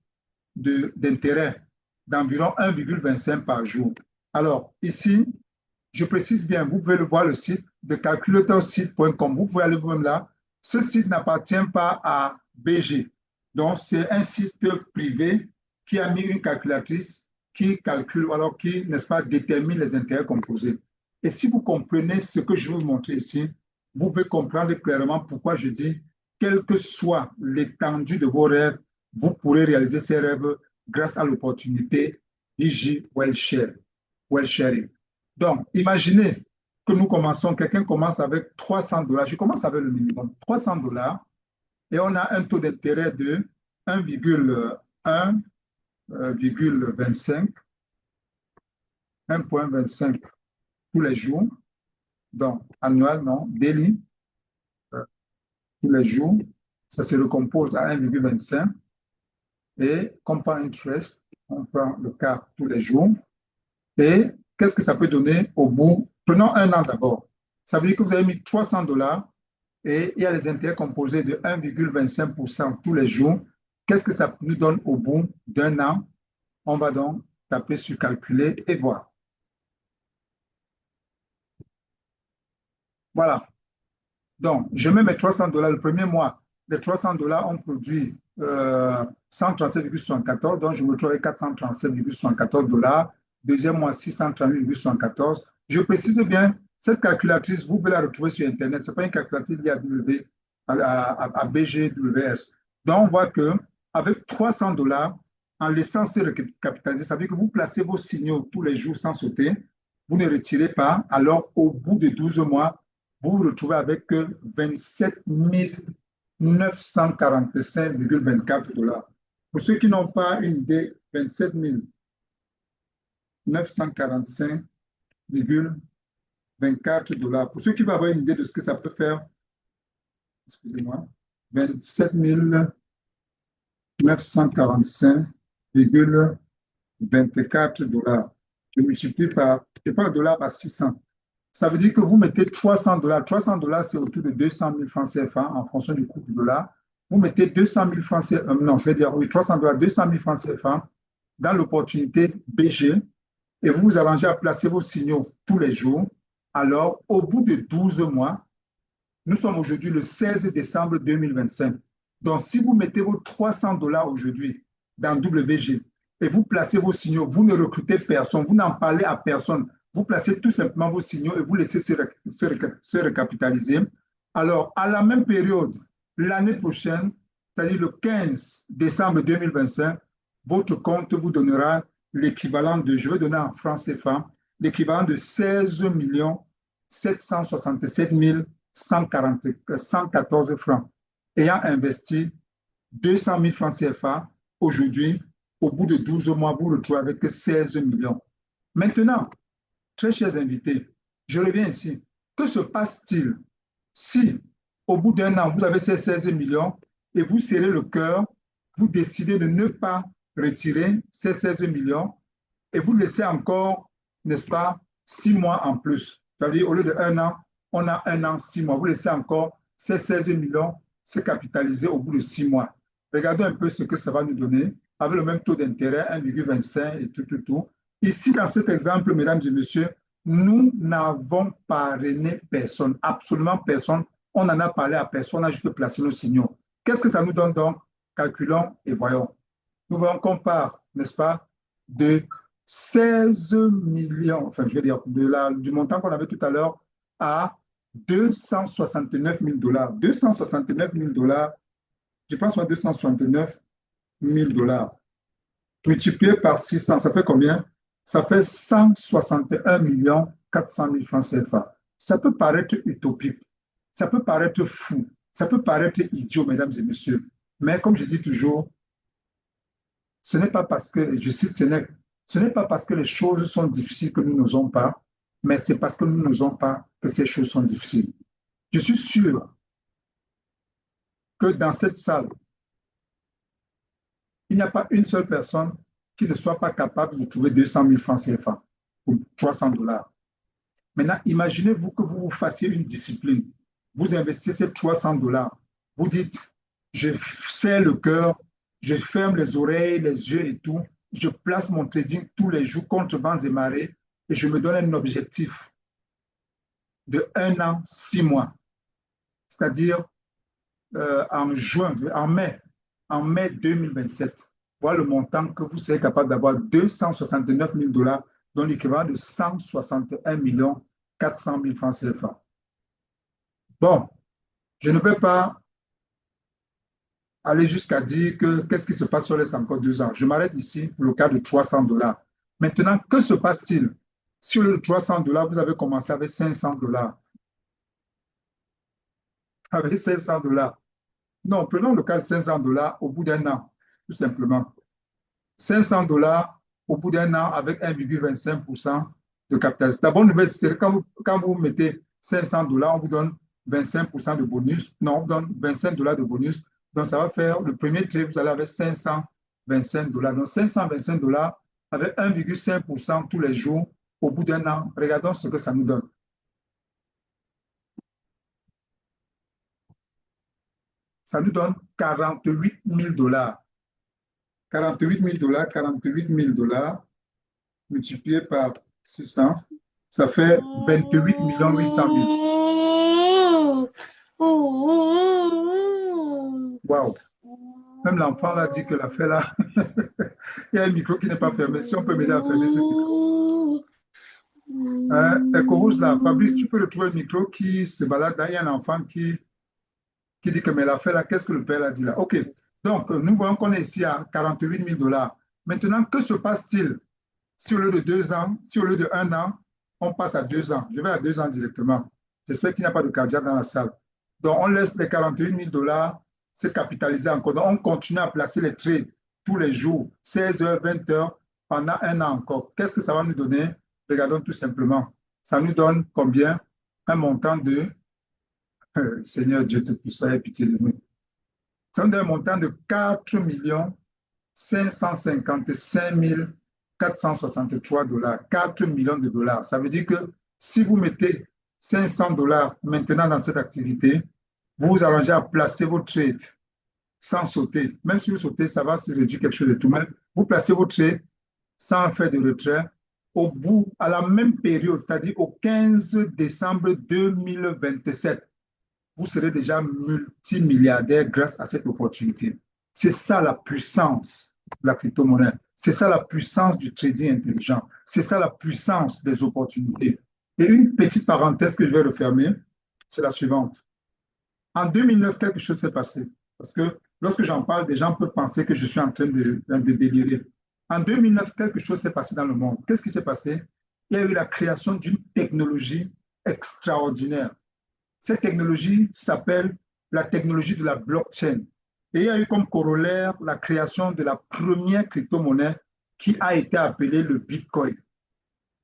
d'intérêt d'environ 1,25 par jour. Alors, ici, je précise bien, vous pouvez le voir le site de calculatersite.com. Vous pouvez aller vous-même là. Ce site n'appartient pas à BG. Donc, c'est un site privé qui a mis une calculatrice qui calcule, alors qui, n'est-ce pas, détermine les intérêts composés. Et si vous comprenez ce que je vais vous montrer ici, vous pouvez comprendre clairement pourquoi je dis, quelle que soit l'étendue de vos rêves, vous pourrez réaliser ces rêves grâce à l'opportunité BG Sharing. Donc, imaginez que nous commençons, quelqu'un commence avec 300 dollars. Je commence avec le minimum, 300 dollars, et on a un taux d'intérêt de 1,25, 1,25 tous les jours. Donc, annuel, non, daily, tous les jours. Ça se recompose à 1,25. Et compound interest, on prend le cas tous les jours. Et qu'est-ce que ça peut donner au bout? Prenons un an d'abord. Ça veut dire que vous avez mis 300 dollars et il y a les intérêts composés de 1,25% tous les jours. Qu'est-ce que ça nous donne au bout d'un an? On va donc taper sur calculer et voir. Voilà. Donc, je mets mes 300 dollars le premier mois. Les 300 dollars ont produit 137,74, donc je me trouve avec 437,74 dollars. Deuxième mois, 638,74. Je précise bien, cette calculatrice, vous pouvez la retrouver sur Internet. Ce n'est pas une calculatrice liée à BGWS. Donc, on voit qu'avec 300 dollars, en laissant se recapitaliser, ça veut dire que vous placez vos signaux tous les jours sans sauter, vous ne retirez pas. Alors, au bout de 12 mois, vous vous retrouvez avec 27 945,24 dollars. Pour ceux qui n'ont pas une idée, 27 945,24 dollars. Pour ceux qui veulent avoir une idée de ce que ça peut faire, excusez-moi, 27 945,24 dollars. Je multiplie par, je prends le dollar par 600. Ça veut dire que vous mettez 300 dollars. 300 dollars, c'est autour de 200 000 francs CFA en fonction du coût du dollar. Vous mettez 200 000 francs CFA, non, je vais dire, oui, 300 dollars, 200 000 francs CFA dans l'opportunité BG et vous vous arrangez à placer vos signaux tous les jours. Alors, au bout de 12 mois, nous sommes aujourd'hui le 16 décembre 2025. Donc, si vous mettez vos 300 dollars aujourd'hui dans WG et vous placez vos signaux, vous ne recrutez personne, vous n'en parlez à personne, vous placez tout simplement vos signaux et vous laissez se recapitaliser. Alors, à la même période, l'année prochaine, c'est-à-dire le 15 décembre 2025, votre compte vous donnera l'équivalent de, je vais donner en francs CFA, l'équivalent de 16 767 114 francs, ayant investi 200 000 francs CFA, aujourd'hui, au bout de 12 mois, vous vous retrouvez avec 16 millions. Maintenant, très chers invités, je reviens ici. Que se passe-t-il si, au bout d'un an, vous avez ces 16 millions et vous serrez le cœur, vous décidez de ne pas retirer ces 16 millions et vous laissez encore, n'est-ce pas, 6 mois en plus. C'est-à-dire, au lieu de 1 an, on a 1 an, 6 mois. Vous laissez encore ces 16 millions se capitaliser au bout de 6 mois. Regardons un peu ce que ça va nous donner avec le même taux d'intérêt, 1,25 et tout. Ici, dans cet exemple, mesdames et messieurs, nous n'avons parrainé personne, absolument personne. On n'en a parlé à personne, on a juste placé nos signaux. Qu'est-ce que ça nous donne donc? Calculons et voyons. Nous voyons qu'on part, n'est-ce pas, de 16 millions, enfin, je veux dire, du montant qu'on avait tout à l'heure à 269 000 dollars. 269 000 dollars, je pense à 269 000 dollars. Multiplié par 600, ça fait combien? Ça fait 161 400 000 francs CFA. Ça peut paraître utopique, ça peut paraître fou, ça peut paraître idiot, mesdames et messieurs. Mais comme je dis toujours, ce n'est pas parce que, je cite Sénèque, ce n'est pas parce que les choses sont difficiles que nous n'osons pas, mais c'est parce que nous n'osons pas que ces choses sont difficiles. Je suis sûr que dans cette salle, il n'y a pas une seule personne qui ne soit pas capable de trouver 200 000 francs CFA ou 300 dollars. Maintenant, imaginez-vous que vous fassiez une discipline. Vous investissez 300 dollars. Vous dites, je serre le cœur, je ferme les oreilles, les yeux et tout. Je place mon trading tous les jours contre vents et marées et je me donne un objectif de 1 an, 6 mois. C'est-à-dire en mai 2027. Voilà le montant que vous serez capable d'avoir, 269 000 dollars, dont l'équivalent de 161 400 000 francs CFA. Bon, je ne vais pas aller jusqu'à dire que qu'est-ce qui se passe sur les encore 2 ans. Je m'arrête ici pour le cas de 300 dollars. Maintenant, que se passe-t-il? Sur le 300 dollars, vous avez commencé avec 500 dollars. Avec 500 dollars. Non, prenons le cas de 500 dollars au bout d'un an, tout simplement. 500 dollars au bout d'un an avec 1,25% de capitalisation. La bonne nouvelle, c'est que quand vous mettez 500 dollars, on vous donne 25% de bonus. Non, on vous donne 25 dollars de bonus. Donc, ça va faire le premier trade, vous allez avec 525 dollars. Donc, 525 dollars avec 1,5% tous les jours au bout d'un an. Regardons ce que ça nous donne. Ça nous donne 48 000 dollars. 48 000 dollars, 48 000 dollars multiplié par 600, ça fait 28 800 000. Waouh! Même l'enfant l'a dit que l'a fait là. Il y a un micro qui n'est pas fermé. Si on peut m'aider à fermer ce micro. Echo là, Fabrice, tu peux retrouver le micro qui se balade là. Il y a un enfant qui dit que mais l'a fait là. Qu'est-ce que le père a dit là? OK. Donc, nous voyons qu'on est ici à 48 000 dollars. Maintenant, que se passe-t-il si au lieu de 2 ans, si au lieu de 1 an, on passe à 2 ans? Je vais à 2 ans directement. J'espère qu'il n'y a pas de cardiaque dans la salle. Donc, on laisse les 48 000 dollars se capitaliser encore. Donc, on continue à placer les trades tous les jours, 16 heures, 20 heures, pendant 1 an encore. Qu'est-ce que ça va nous donner? Regardons tout simplement. Ça nous donne combien? Un montant de... Seigneur Dieu Tout-Puissant, aie pitié de nous. Ça nous donne un montant de 4 555 463 dollars. 4 millions de dollars. Ça veut dire que si vous mettez 500 dollars maintenant dans cette activité, vous vous arrangez à placer vos trades sans sauter. Même si vous sautez, ça va se réduire quelque chose de tout même. Vous placez vos trades sans faire de retrait. Au bout, à la même période, c'est-à-dire au 15 décembre 2027, vous serez déjà multimilliardaire grâce à cette opportunité. C'est ça la puissance de la crypto-monnaie. C'est ça la puissance du trading intelligent. C'est ça la puissance des opportunités. Et une petite parenthèse que je vais refermer, c'est la suivante. En 2009, quelque chose s'est passé. Parce que lorsque j'en parle, des gens peuvent penser que je suis en train de délirer. En 2009, quelque chose s'est passé dans le monde. Qu'est-ce qui s'est passé? il y a eu la création d'une technologie extraordinaire. Cette technologie s'appelle la technologie de la blockchain. Et il y a eu comme corollaire la création de la première crypto-monnaie qui a été appelée le Bitcoin.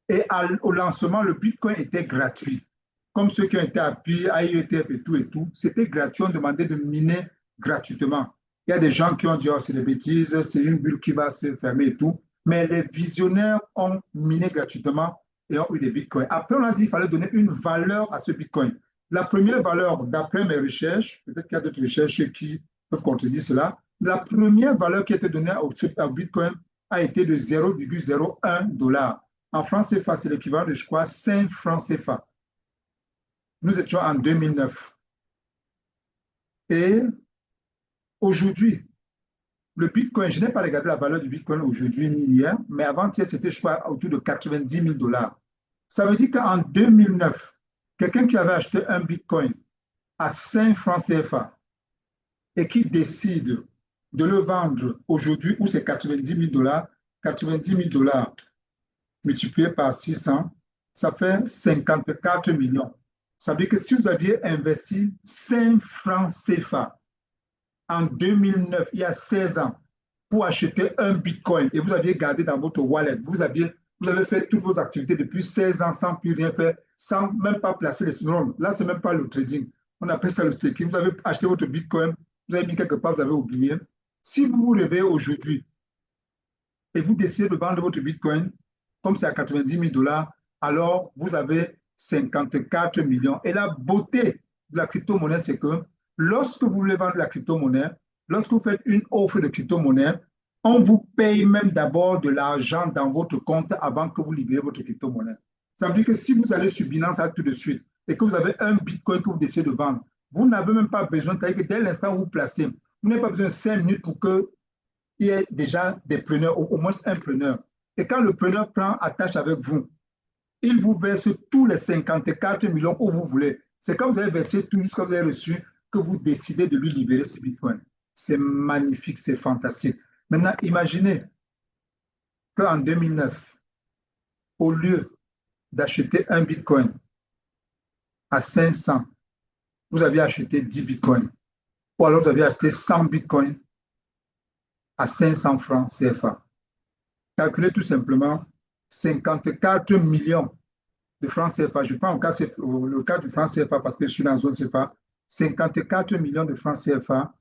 Et au lancement, le Bitcoin était gratuit. Comme ceux qui ont été appuyés à IETF et tout, c'était gratuit. On demandait de miner gratuitement. Il y a des gens qui ont dit, oh, c'est des bêtises, c'est une bulle qui va se fermer et tout. Mais les visionnaires ont miné gratuitement et ont eu des bitcoins. Après, on a dit qu'il fallait donner une valeur à ce bitcoin. La première valeur, d'après mes recherches, peut-être qu'il y a d'autres recherches qui peuvent contredire cela, la première valeur qui a été donnée au bitcoin a été de 0,01 $. En francs CFA, c'est l'équivalent de, je crois, 5 francs CFA. Nous étions en 2009. Et aujourd'hui, le Bitcoin, je n'ai pas regardé la valeur du Bitcoin aujourd'hui ni hier, mais avant-hier, c'était, je crois, autour de 90 000 $. Ça veut dire qu'en 2009, quelqu'un qui avait acheté un Bitcoin à 5 francs CFA et qui décide de le vendre aujourd'hui, où c'est 90 000 $, 90 000 $ multiplié par 600, ça fait 54 millions. Ça veut dire que si vous aviez investi 5 francs CFA en 2009, il y a 16 ans, pour acheter un Bitcoin et vous aviez gardé dans votre wallet, vous avez fait toutes vos activités depuis 16 ans sans plus rien faire, sans même pas placer les non, là, ce n'est même pas le trading. On appelle ça le staking. Vous avez acheté votre Bitcoin, vous avez mis quelque part, vous avez oublié. Si vous vous réveillez aujourd'hui et vous décidez de vendre votre Bitcoin, comme c'est à 90 000 $, alors vous avez 54 millions. Et la beauté de la crypto-monnaie, c'est que lorsque vous voulez vendre la crypto-monnaie, lorsque vous faites une offre de crypto-monnaie, on vous paye même d'abord de l'argent dans votre compte avant que vous libérez votre crypto-monnaie. Ça veut dire que si vous allez sur Binance tout de suite et que vous avez un Bitcoin que vous décidez de vendre, vous n'avez même pas besoin, c'est-à-dire que dès l'instant où vous placez, vous n'avez pas besoin de 5 minutes pour qu'il y ait déjà des preneurs, au moins un preneur. Et quand le preneur prend attache avec vous, il vous verse tous les 54 millions où vous voulez. C'est quand vous avez versé tout ce que vous avez reçu que vous décidez de lui libérer ce Bitcoin. C'est magnifique, c'est fantastique. Maintenant, imaginez qu'en 2009, au lieu d'acheter un Bitcoin à 500, vous aviez acheté 10 Bitcoins. Ou alors vous aviez acheté 100 Bitcoins à 500 francs CFA. Calculez tout simplement 54 millions de francs CFA. Je prends le cas du franc CFA parce que je suis dans la zone CFA. 54 millions de francs CFA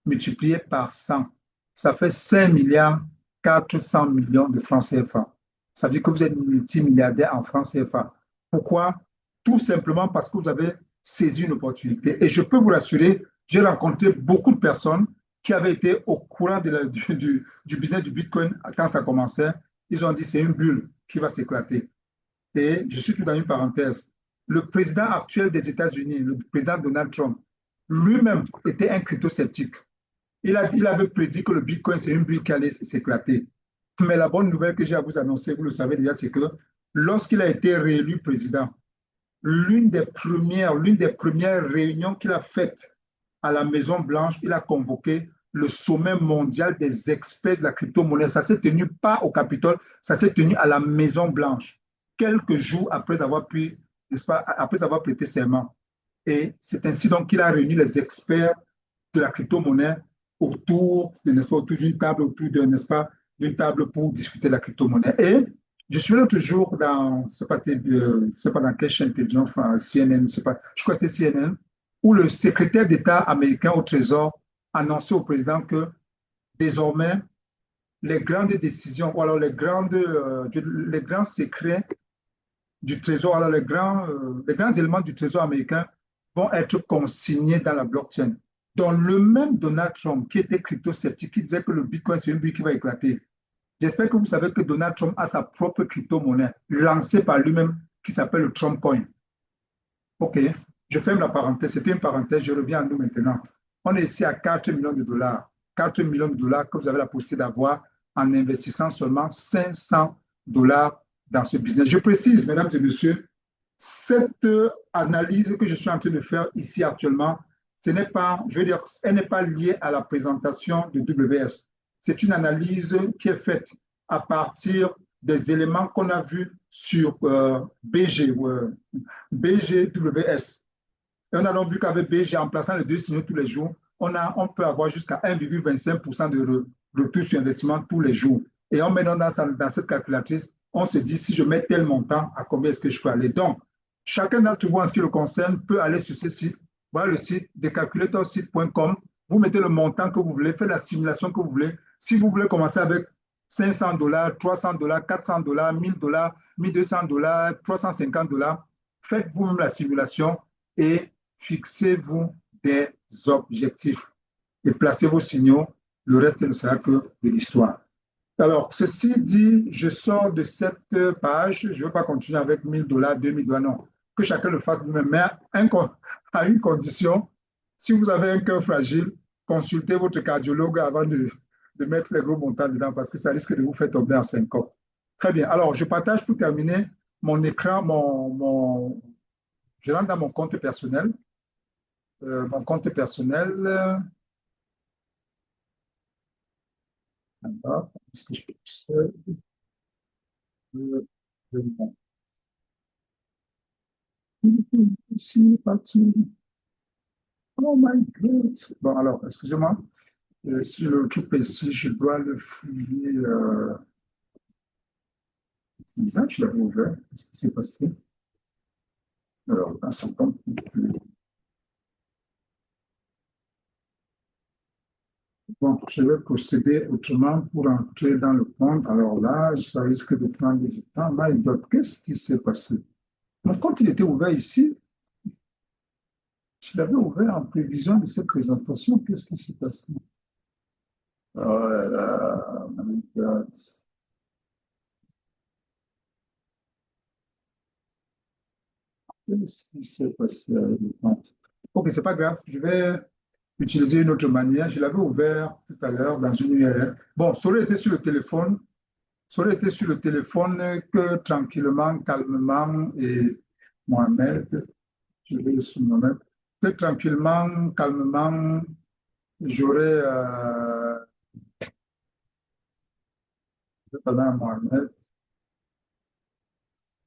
multiplié par 100. Ça fait 5 milliards 400 millions de francs CFA. Ça veut dire que vous êtes multimilliardaire en francs CFA. Pourquoi? Tout simplement parce que vous avez saisi une opportunité. Et je peux vous rassurer, j'ai rencontré beaucoup de personnes qui avaient été au courant du business du Bitcoin quand ça commençait. Ils ont dit c'est une bulle qui va s'éclater. Et je suis tout dans une parenthèse. Le président actuel des États-Unis, le président Donald Trump, lui-même était un crypto-sceptique. Il avait prédit que le Bitcoin, c'est une bulle qui allait s'éclater. Mais la bonne nouvelle que j'ai à vous annoncer, vous le savez déjà, c'est que lorsqu'il a été réélu président, l'une des premières réunions qu'il a faites à la Maison-Blanche, il a convoqué le sommet mondial des experts de la crypto-monnaie. Ça s'est tenu pas au Capitole, ça s'est tenu à la Maison-Blanche, quelques jours après avoir après avoir prêté serment. Et c'est ainsi donc qu'il a réuni les experts de la crypto-monnaie autour d'une table, d'une table pour discuter de la crypto-monnaie. Et je suis l'autre jour dans, je ne sais pas dans quelle chaîne télévision, enfin, CNN, je crois que c'est CNN, où le secrétaire d'État américain au Trésor annonçait au président que désormais, les grandes décisions, ou alors les grands secrets du Trésor, alors les grands éléments du Trésor américain vont être consignés dans la blockchain. Donc, le même Donald Trump, qui était crypto-sceptique, qui disait que le Bitcoin, c'est une bulle qui va éclater. J'espère que vous savez que Donald Trump a sa propre crypto-monnaie lancée par lui-même qui s'appelle le Trump Coin. OK, je ferme la parenthèse. C'était une parenthèse, je reviens à nous maintenant. On est ici à 4 millions de dollars. 4 millions de dollars que vous avez la possibilité d'avoir en investissant seulement 500 $ dans ce business. Je précise, mesdames et messieurs, cette analyse que je suis en train de faire ici actuellement, ce n'est pas, je veux dire, elle n'est pas liée à la présentation de WS. C'est une analyse qui est faite à partir des éléments qu'on a vus sur BGWS. Et on a donc vu qu'avec BG, en plaçant les deux signaux tous les jours, on peut avoir jusqu'à 1,25% de retour sur investissement tous les jours. Et on met dans cette calculatrice, on se dit, si je mets tel montant, à combien est-ce que je peux aller? Donc, chacun d'entre vous, en ce qui le concerne, peut aller sur ce site, voir le site decalculatorsite.com. Vous mettez le montant que vous voulez, faites la simulation que vous voulez. Si vous voulez commencer avec $500, $300, $400, $1000, $1200, $350, faites vous-même la simulation et fixez-vous des objectifs et placez vos signaux. Le reste ne sera que de l'histoire. Alors, ceci dit, je sors de cette page. Je ne veux pas continuer avec $1000, $2000, non. Que chacun le fasse lui-même, mais à une condition. Si vous avez un cœur fragile, consultez votre cardiologue avant de mettre les gros montants dedans parce que ça risque de vous faire tomber en syncope. Très bien. Alors, je partage pour terminer mon écran, je rentre dans mon compte personnel. Mon compte personnel. Alors, est-ce que je peux ici, parti. Oh my God. Bon, alors, excusez-moi. Si je le retrouve ici, je dois le fouiller. C'est bizarre que je l'avais ouvert. Qu'est-ce qui s'est passé? Alors, dans son compte. Bon, je vais procéder autrement pour entrer dans le compte. Alors là, ça risque de prendre du temps. My God, qu'est-ce qui s'est passé? Mon compte, il était ouvert ici. Je l'avais ouvert en prévision de cette présentation. Qu'est-ce qui s'est passé? Oh là là, my God. Qu'est-ce qui s'est passé avec le compte? Ok, c'est pas grave. Je vais utiliser une autre manière. Je l'avais ouvert tout à l'heure dans une URL. Bon, ça aurait été sur le téléphone. Ça aurait été sur le téléphone que tranquillement, calmement, et Mohamed, je vais sur Mohamed, que tranquillement, calmement, j'aurais, pendant Mohamed,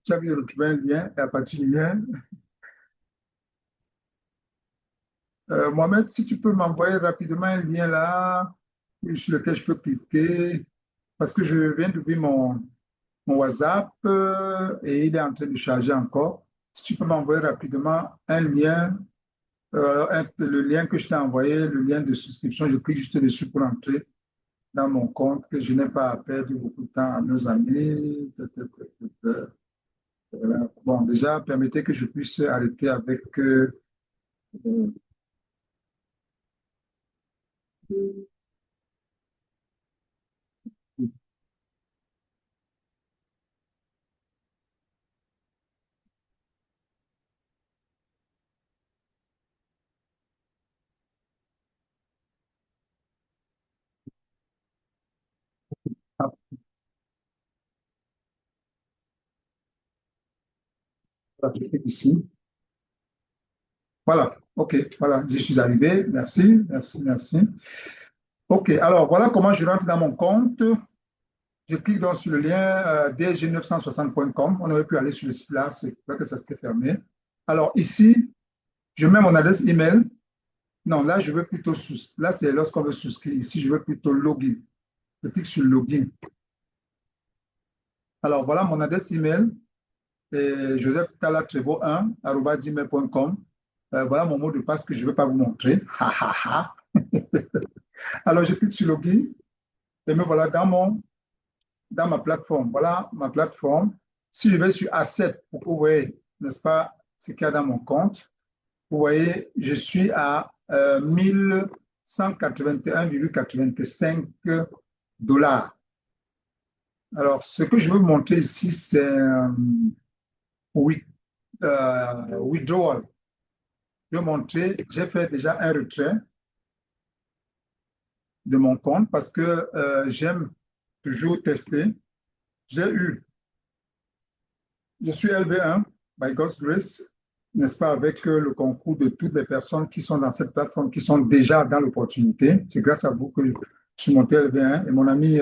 j'avais retrouvé un lien, et à partir du lien, Mohamed, si tu peux m'envoyer rapidement un lien là, sur lequel je peux cliquer, parce que je viens d'ouvrir mon WhatsApp et il est en train de charger encore. Si tu peux m'envoyer rapidement un lien, le lien que je t'ai envoyé, le lien de souscription, je clique juste dessus pour entrer dans mon compte, que je n'ai pas à perdre beaucoup de temps à nos amis. Voilà. Bon, déjà, permettez que je puisse arrêter avec ici. Voilà, ok, voilà, je suis arrivé. Merci, merci, merci. Ok, alors voilà comment je rentre dans mon compte. Je clique donc sur le lien dg960.com. On aurait pu aller sur le site là, c'est vrai que ça s'était fermé. Alors ici, je mets mon adresse email. Non, là, je veux plutôt là, c'est lorsqu'on veut souscrire. Ici, je veux plutôt login. Je clique sur login. Alors voilà mon adresse email. josephtalatrevaux1@gmail.com. Voilà mon mot de passe que je ne vais pas vous montrer. Alors, je clique sur login et me voilà dans ma plateforme. Voilà ma plateforme. Si je vais sur Asset, pour que vous voyez, n'est-ce pas, ce qu'il y a dans mon compte, vous voyez, je suis à 1181,85 $. Alors, ce que je veux vous montrer ici, c'est withdrawal. Je vais montrer, j'ai fait déjà un retrait de mon compte parce que j'aime toujours tester. Je suis LV1, by God's grace, n'est-ce pas, avec le concours de toutes les personnes qui sont dans cette plateforme, qui sont déjà dans l'opportunité. C'est grâce à vous que je suis monté LV1 et mon ami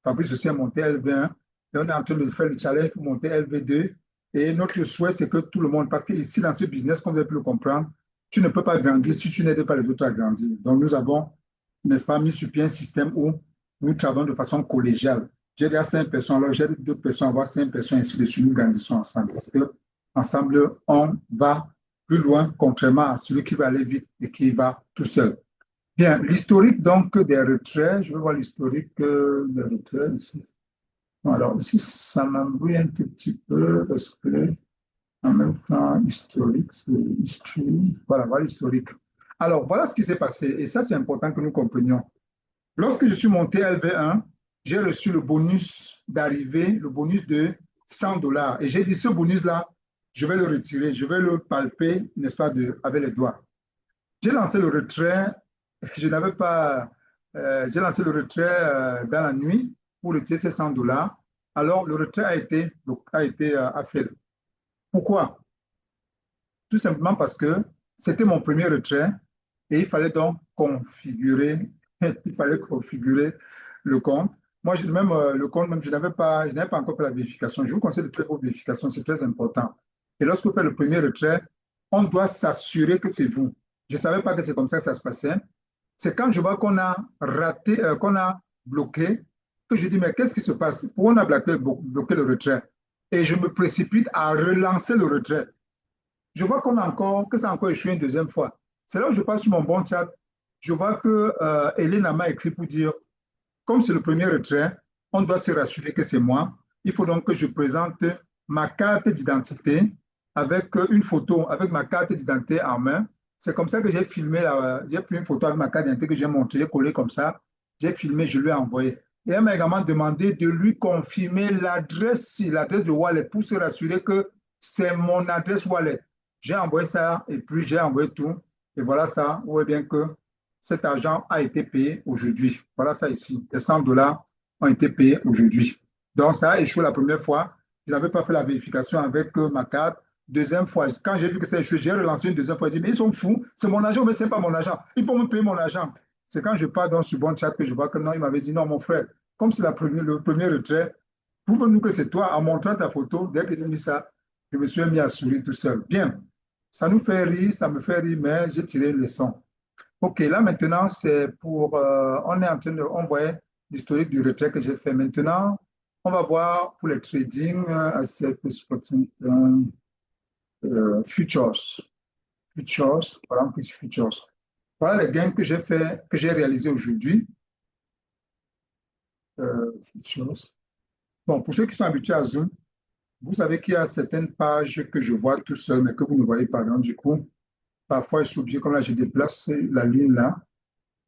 Fabrice aussi a monté LV1. Et on est en train de faire le challenge pour monter LV2. Et notre souhait, c'est que tout le monde, parce qu'ici, dans ce business, comme vous avez pu le comprendre, tu ne peux pas grandir si tu n'aides pas les autres à grandir. Donc, nous avons, n'est-ce pas, mis sur pied un système où nous travaillons de façon collégiale. J'ai déjà 5 personnes, alors j'ai d'autres personnes, avoir 5 personnes, ainsi de suite, nous grandissons ensemble. Parce que ensemble, on va plus loin, contrairement à celui qui va aller vite et qui va tout seul. Bien, l'historique donc des retraits, je vais voir l'historique des retraits ici. Bon, alors ici, ça m'embrouille un tout petit peu parce que en même temps, historique, c'est history. Voilà, voilà l'historique. Alors, voilà ce qui s'est passé et ça, c'est important que nous comprenions. Lorsque je suis monté à LV1, j'ai reçu le bonus d'arrivée, le bonus de 100 dollars. Et j'ai dit, ce bonus-là, je vais le retirer, je vais le palper, n'est-ce pas, avec les doigts. J'ai lancé le retrait, je n'avais pas, j'ai lancé le retrait dans la nuit pour retirer ces 100 dollars. Alors, le retrait a été fait. Pourquoi? Tout simplement parce que c'était mon premier retrait et il fallait donc configurer, il fallait configurer le compte. Moi, même le compte, même, je n'avais pas encore fait la vérification. Je vous conseille de faire vos vérifications, c'est très important. Et lorsque vous faites le premier retrait, on doit s'assurer que c'est vous. Je ne savais pas que c'est comme ça que ça se passait. C'est quand je vois qu'on a raté, qu'on a bloqué, que je dis, mais qu'est-ce qui se passe? Pourquoi on a bloqué le retrait? Et je me précipite à relancer le retrait. Je vois que ça a encore échoué une deuxième fois. C'est là où je passe sur mon bon chat. Je vois que Elena m'a écrit pour dire, comme c'est le premier retrait, on doit se rassurer que c'est moi. Il faut donc que je présente ma carte d'identité avec une photo, avec ma carte d'identité en main. C'est comme ça que j'ai filmé, j'ai pris une photo avec ma carte d'identité que j'ai montrée, j'ai collé comme ça. J'ai filmé, je lui ai envoyé. Et elle m'a également demandé de lui confirmer l'adresse de Wallet pour se rassurer que c'est mon adresse Wallet. J'ai envoyé ça et puis j'ai envoyé tout. Et voilà ça. Vous voyez bien que cet argent a été payé aujourd'hui. Voilà ça ici. Les 100 dollars ont été payés aujourd'hui. Donc, ça a échoué la première fois. Je n'avais pas fait la vérification avec ma carte. Deuxième fois, quand j'ai vu que ça a échoué, j'ai relancé une deuxième fois. J'ai dit, mais ils sont fous. C'est mon argent, mais ce n'est pas mon argent. Il faut me payer mon argent. C'est quand je pars dans ce bon chat que je vois que non, il m'avait dit, non, mon frère, comme c'est le premier retrait, prouve-nous que c'est toi en montrant ta photo. Dès que j'ai mis ça, je me suis mis à sourire tout seul. Bien, ça nous fait rire, ça me fait rire, mais j'ai tiré une leçon. OK, là maintenant, c'est pour. On est en train de. On voit l'historique du retrait que j'ai fait. Maintenant, on va voir pour les trading futures. Futures, voilà, plus futures. Voilà les gains que j'ai fait, que j'ai réalisés aujourd'hui. Futures. Bon, pour ceux qui sont habitués à Zoom, vous savez qu'il y a certaines pages que je vois tout seul, mais que vous ne voyez pas. Donc, du coup, parfois, je suis obligé, comme là, je déplace la ligne là,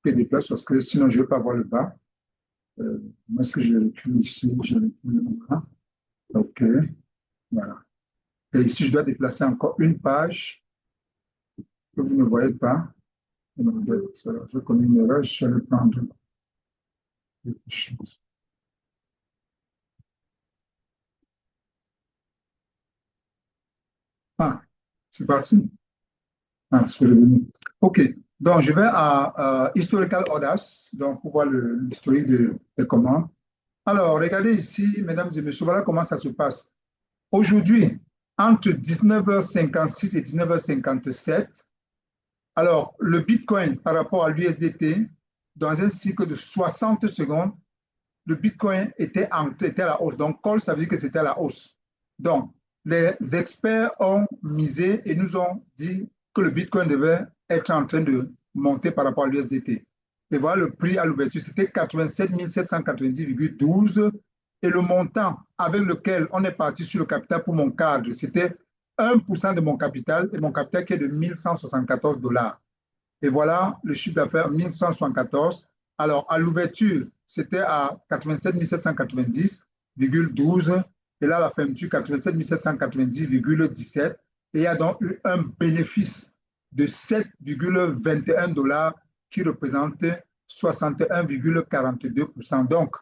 je déplace parce que sinon, je ne vais pas voir le bas. Moi, est-ce que je recule ici? Je recule là. OK, voilà. Et ici, je dois déplacer encore une page que vous ne voyez pas. Je connais une erreur, je vais prendre quelque chose. Ah, c'est parti. Ah, c'est revenu. OK, donc je vais à Historical Orders, donc pour voir l'historique des commandes. Alors, regardez ici, mesdames et messieurs, voilà comment ça se passe. Aujourd'hui, entre 19h56 et 19h57, alors le Bitcoin par rapport à l'USDT, dans un cycle de 60 secondes, le Bitcoin était à la hausse. Donc, call, ça veut dire que c'était à la hausse. Donc, les experts ont misé et nous ont dit que le Bitcoin devait être en train de monter par rapport à l'USDT. Et voilà le prix à l'ouverture, c'était 87 790,12 et le montant avec lequel on est parti sur le capital pour mon cadre, c'était 1% de mon capital et mon capital qui est de 1174 dollars. Et voilà le chiffre d'affaires 1174. Alors, à l'ouverture, c'était à 87 790,12 et là, à la fermeture, 87 790,17 et il y a donc eu un bénéfice de 7,21 dollars qui représente 61,42%. Donc,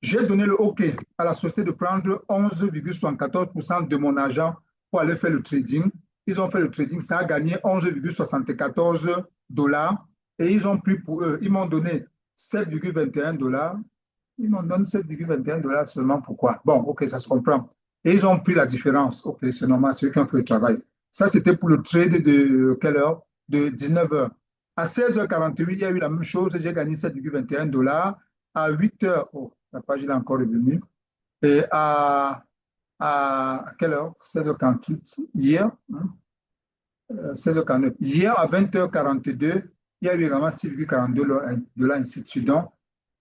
j'ai donné le OK à la société de prendre 11,74% de mon argent pour aller faire le trading. Ils ont fait le trading, ça a gagné 11,74 dollars et ils ont pris pour eux, ils m'ont donné 7,21 dollars Ils m'ont donné 7,21 $ seulement. Pourquoi? Bon, OK, ça se comprend. Et ils ont pris la différence. OK, c'est normal, c'est eux qui ont fait le travail. Ça, c'était pour le trade de quelle heure? De 19 heures. À 16h48, il y a eu la même chose. J'ai gagné 7,21 $. À 8 heures, oh, la page est encore revenue. Et à quelle heure? 16h48. Hier, hein, 16h49. Hier, à 20h42, il y a eu également 6,42 $, ainsi de suite. Donc,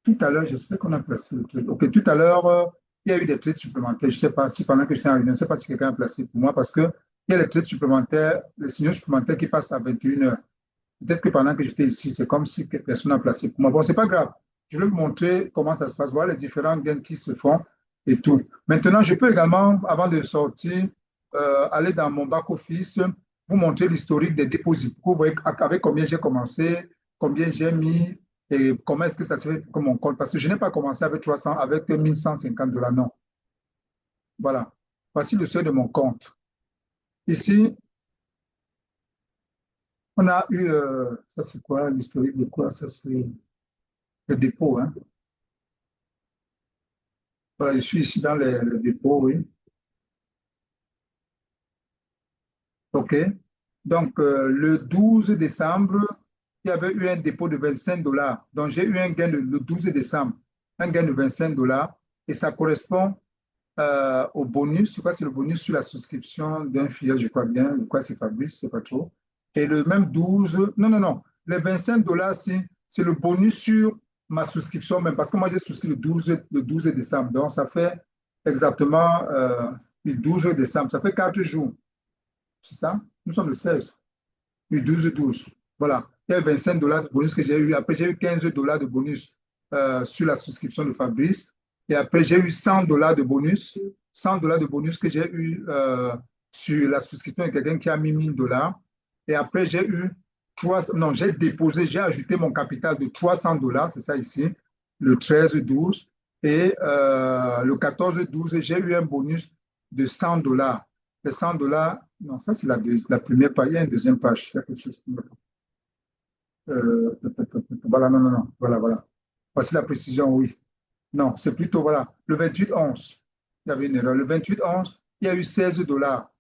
tout à l'heure, j'espère qu'on a placé le trade. OK, tout à l'heure, il y a eu des trades supplémentaires. Je ne sais pas si pendant que j'étais en réunion, je ne sais pas si quelqu'un a placé pour moi parce qu'il y a les trades supplémentaires, les signaux supplémentaires qui passent à 21 heures. Peut-être que pendant que j'étais ici, c'est comme si personne n'a placé pour moi. Bon, ce n'est pas grave. Je vais vous montrer comment ça se passe, voir les différents gains qui se font et tout. Maintenant, je peux également, avant de sortir, aller dans mon back-office, vous montrer l'historique des dépôts. Vous voyez avec combien j'ai commencé, combien j'ai mis et comment est-ce que ça se fait comme mon compte. Parce que je n'ai pas commencé avec 300, avec 1150 $, non. Voilà. Voici le seuil de mon compte. Ici, on a eu, ça c'est quoi, l'historique de quoi? Ça c'est le dépôt, hein. Voilà, je suis ici dans le dépôt, oui. OK. Donc, le 12 décembre, il y avait eu un dépôt de 25 $. Donc, j'ai eu un gain le 12 décembre, un gain de 25 $. Et ça correspond au bonus. Je crois que c'est le bonus sur la souscription d'un filiale, je crois bien. Je crois que c'est Fabrice, je ne sais pas trop. Et le même 12, non, non, non. Les 25 $, c'est le bonus sur ma souscription même. Parce que moi, j'ai souscrit le 12 décembre. Donc, ça fait exactement le 12 décembre. Ça fait 4 jours. C'est ça? Nous sommes le 16. Le 12-12. Voilà. Il y a 25 $ de bonus que j'ai eu. Après, j'ai eu 15 $ de bonus sur la souscription de Fabrice. Et après, j'ai eu 100 $ de bonus. 100 $ de bonus que j'ai eu sur la souscription de quelqu'un qui a mis 1000 $. Et après, j'ai eu 3, non, j'ai déposé, j'ai ajouté mon capital de 300 $. C'est ça ici. Le 13-12. Et le 14-12, j'ai eu un bonus de 100 $. Les 100 $, non, ça c'est la première page, il y a une deuxième page. Il y a quelque chose voilà, non, non, non, voilà, voilà. Voici la précision, oui. Non, c'est plutôt, voilà, le 28-11. Il y avait une erreur. Le 28-11, il y a eu 16 $,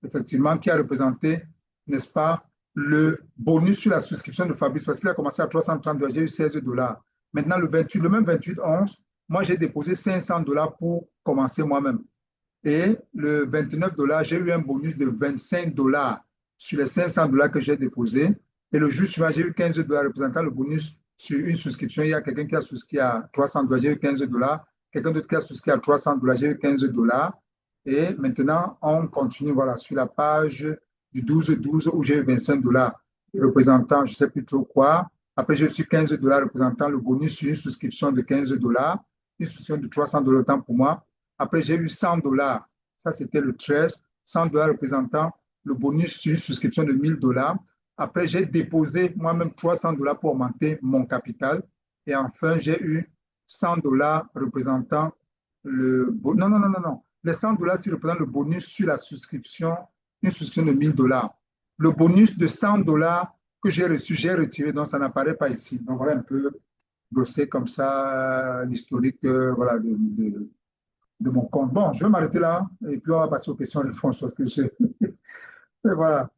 effectivement, qui a représenté, n'est-ce pas, le bonus sur la souscription de Fabrice, parce qu'il a commencé à 330 $, j'ai eu 16 $. Maintenant, le même 28-11, moi, j'ai déposé 500 $ pour commencer moi-même. Et le 29 $, j'ai eu un bonus de 25 $ sur les 500 $ que j'ai déposés. Et le jour suivant, j'ai eu 15 $ représentant le bonus sur une souscription. Il y a quelqu'un qui a souscrit à 300 $, j'ai eu 15 $. Quelqu'un d'autre qui a souscrit à 300 $, j'ai eu 15 $. Et maintenant, on continue voilà, sur la page du 12-12 où j'ai eu 25 $ représentant je ne sais plus trop quoi. Après, j'ai reçu 15 $ représentant le bonus sur une souscription de 15 $, une souscription de 300 $ autant pour moi. Après, j'ai eu 100 $. Ça, c'était le 13. 100 $ représentant le bonus sur une souscription de 1000 $. Après, j'ai déposé moi-même 300 $ pour augmenter mon capital. Et enfin, j'ai eu 100 $ représentant le... Non, non, non, non, non. Les 100 $, c'est représentent le bonus sur la souscription, une souscription de 1000 $. Le bonus de 100 $ que j'ai reçu, j'ai retiré, donc ça n'apparaît pas ici. Donc voilà un peu brossé comme ça l'historique voilà, de mon compte. Bon, je vais m'arrêter là et puis on va passer aux questions-réponses parce que j'ai. Et voilà.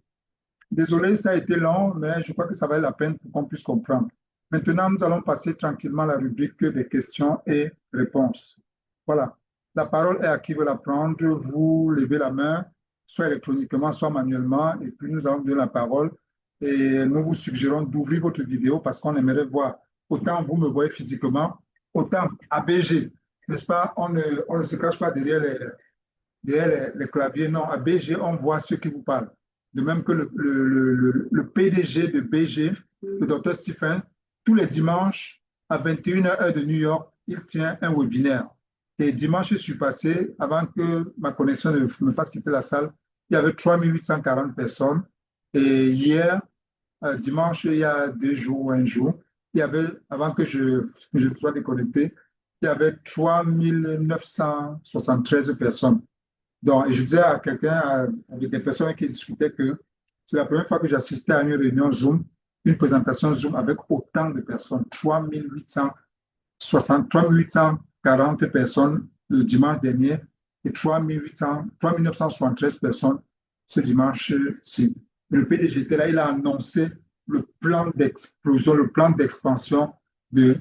Désolé, ça a été long, mais je crois que ça valait la peine pour qu'on puisse comprendre. Maintenant, nous allons passer tranquillement à la rubrique des questions et réponses. Voilà. La parole est à qui veut la prendre. Vous levez la main, soit électroniquement, soit manuellement, et puis nous allons donner la parole. Et nous vous suggérons d'ouvrir votre vidéo parce qu'on aimerait voir. Autant vous me voyez physiquement, autant ABG, n'est-ce pas? On ne se cache pas derrière les claviers. Non, à BG, on voit ceux qui vous parlent. De même que le PDG de BG, le docteur Stephen, tous les dimanches à 21 h heure de New York, il tient un webinaire. Et dimanche, je suis passé, avant que ma connexion me fasse quitter la salle, il y avait 3840 personnes. Et hier, dimanche, il y a 2 jours ou un jour, il y avait, avant que je sois déconnecté, il y avait 3973 personnes. Donc, et je disais à quelqu'un, avec des personnes qui discutaient que c'est la première fois que j'assistais à une réunion Zoom, une présentation Zoom avec autant de personnes, 3860, 3800 40 personnes le dimanche dernier et 3973 personnes ce dimanche-ci. Le PDG était là, il a annoncé le plan d'explosion, le plan d'expansion de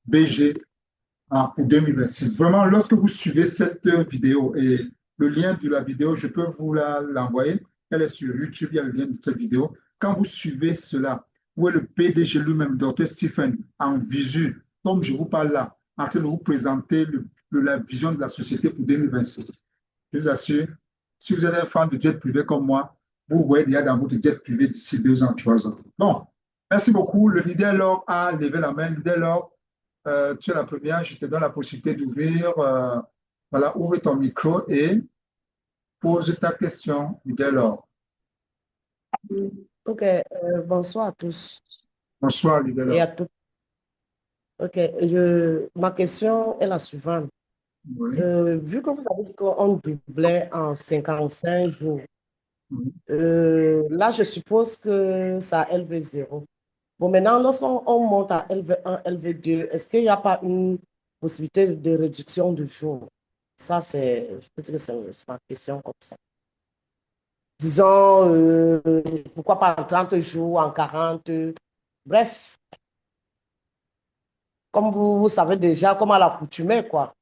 BG pour 2026. Vraiment, lorsque vous suivez cette vidéo et le lien de la vidéo, je peux vous l'envoyer. Elle est sur YouTube, il y a le lien de cette vidéo. Quand vous suivez cela, où est le PDG lui-même, Dr. Stephen, en visu, comme je vous parle là, en train de vous présenter la vision de la société pour 2026. Je vous assure, si vous êtes un fan de jet privé comme moi, vous voyez déjà dans votre jet privé d'ici 2 ans, 3 ans. Bon, merci beaucoup. Le leader Laure a levé la main. Leader Laure, tu es la première. Je te donne la possibilité d'ouvrir. Voilà, ouvre ton micro et pose ta question, leader Laure. Ok, bonsoir à tous Bonsoir, leader et à Laure. toutes. Ok, ma question est la suivante. Oui. Vu que vous avez dit qu'on doublait en 55 jours, là, je suppose que ça a LV0. Bon, maintenant, lorsqu'on monte à LV1, LV2, est-ce qu'il n'y a pas une possibilité de réduction de jours? Ça, je peux dire que c'est ma question comme ça. Disons, pourquoi pas en 30 jours, en 40, bref, comme vous savez déjà, comme à l'accoutumée, quoi.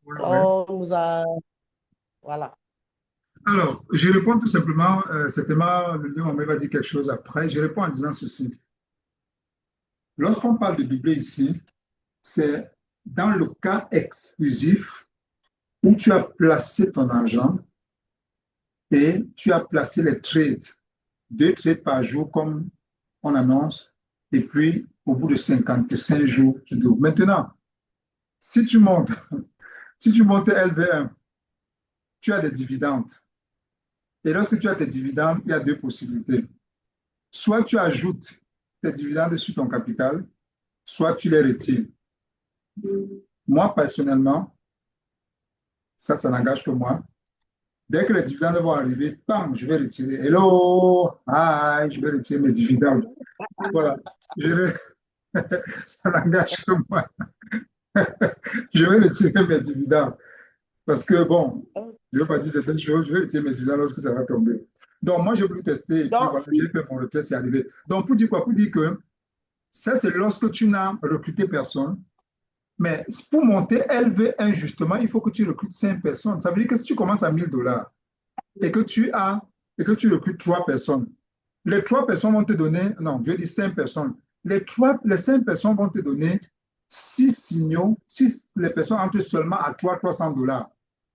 Oui, oui. On nous a... Voilà. Alors, je réponds tout simplement, certainement, le leader Mohamed va dire quelque chose après. Je réponds en disant ceci. Lorsqu'on parle de doubler ici, c'est dans le cas exclusif où tu as placé ton argent et tu as placé les trades, 2 trades par jour comme on annonce, et puis au bout de 55 jours, tu doubles. Maintenant, si tu montes, si tu montes LV1, tu as des dividendes. Et lorsque tu as tes dividendes, il y a 2 possibilités. Soit tu ajoutes tes dividendes sur ton capital, soit tu les retires. Moi, personnellement, ça n'engage que moi. Dès que les dividendes vont arriver, bam, je vais retirer. Hello, hi, je vais retirer mes dividendes. Voilà. Ça n'engage que moi. Je vais retirer mes dividendes. Parce que, bon, je ne veux pas dire certaines choses, je vais retirer mes dividendes lorsque ça va tomber. Donc, moi, j'ai voulu tester et puis Donc, voilà, j'ai fait mon retrait, c'est arrivé. Donc, pour dire quoi? Pour dire que ça, c'est lorsque tu n'as recruté personne. Mais pour monter LV1, justement, il faut que tu recrutes 5 personnes. Ça veut dire que si tu commences à 1000 $ et que tu recrutes 3 personnes, les 3 personnes vont te donner, non, je dis 5 personnes. Les 5 personnes vont te donner 6 signaux, si les personnes entrent seulement à 300 $.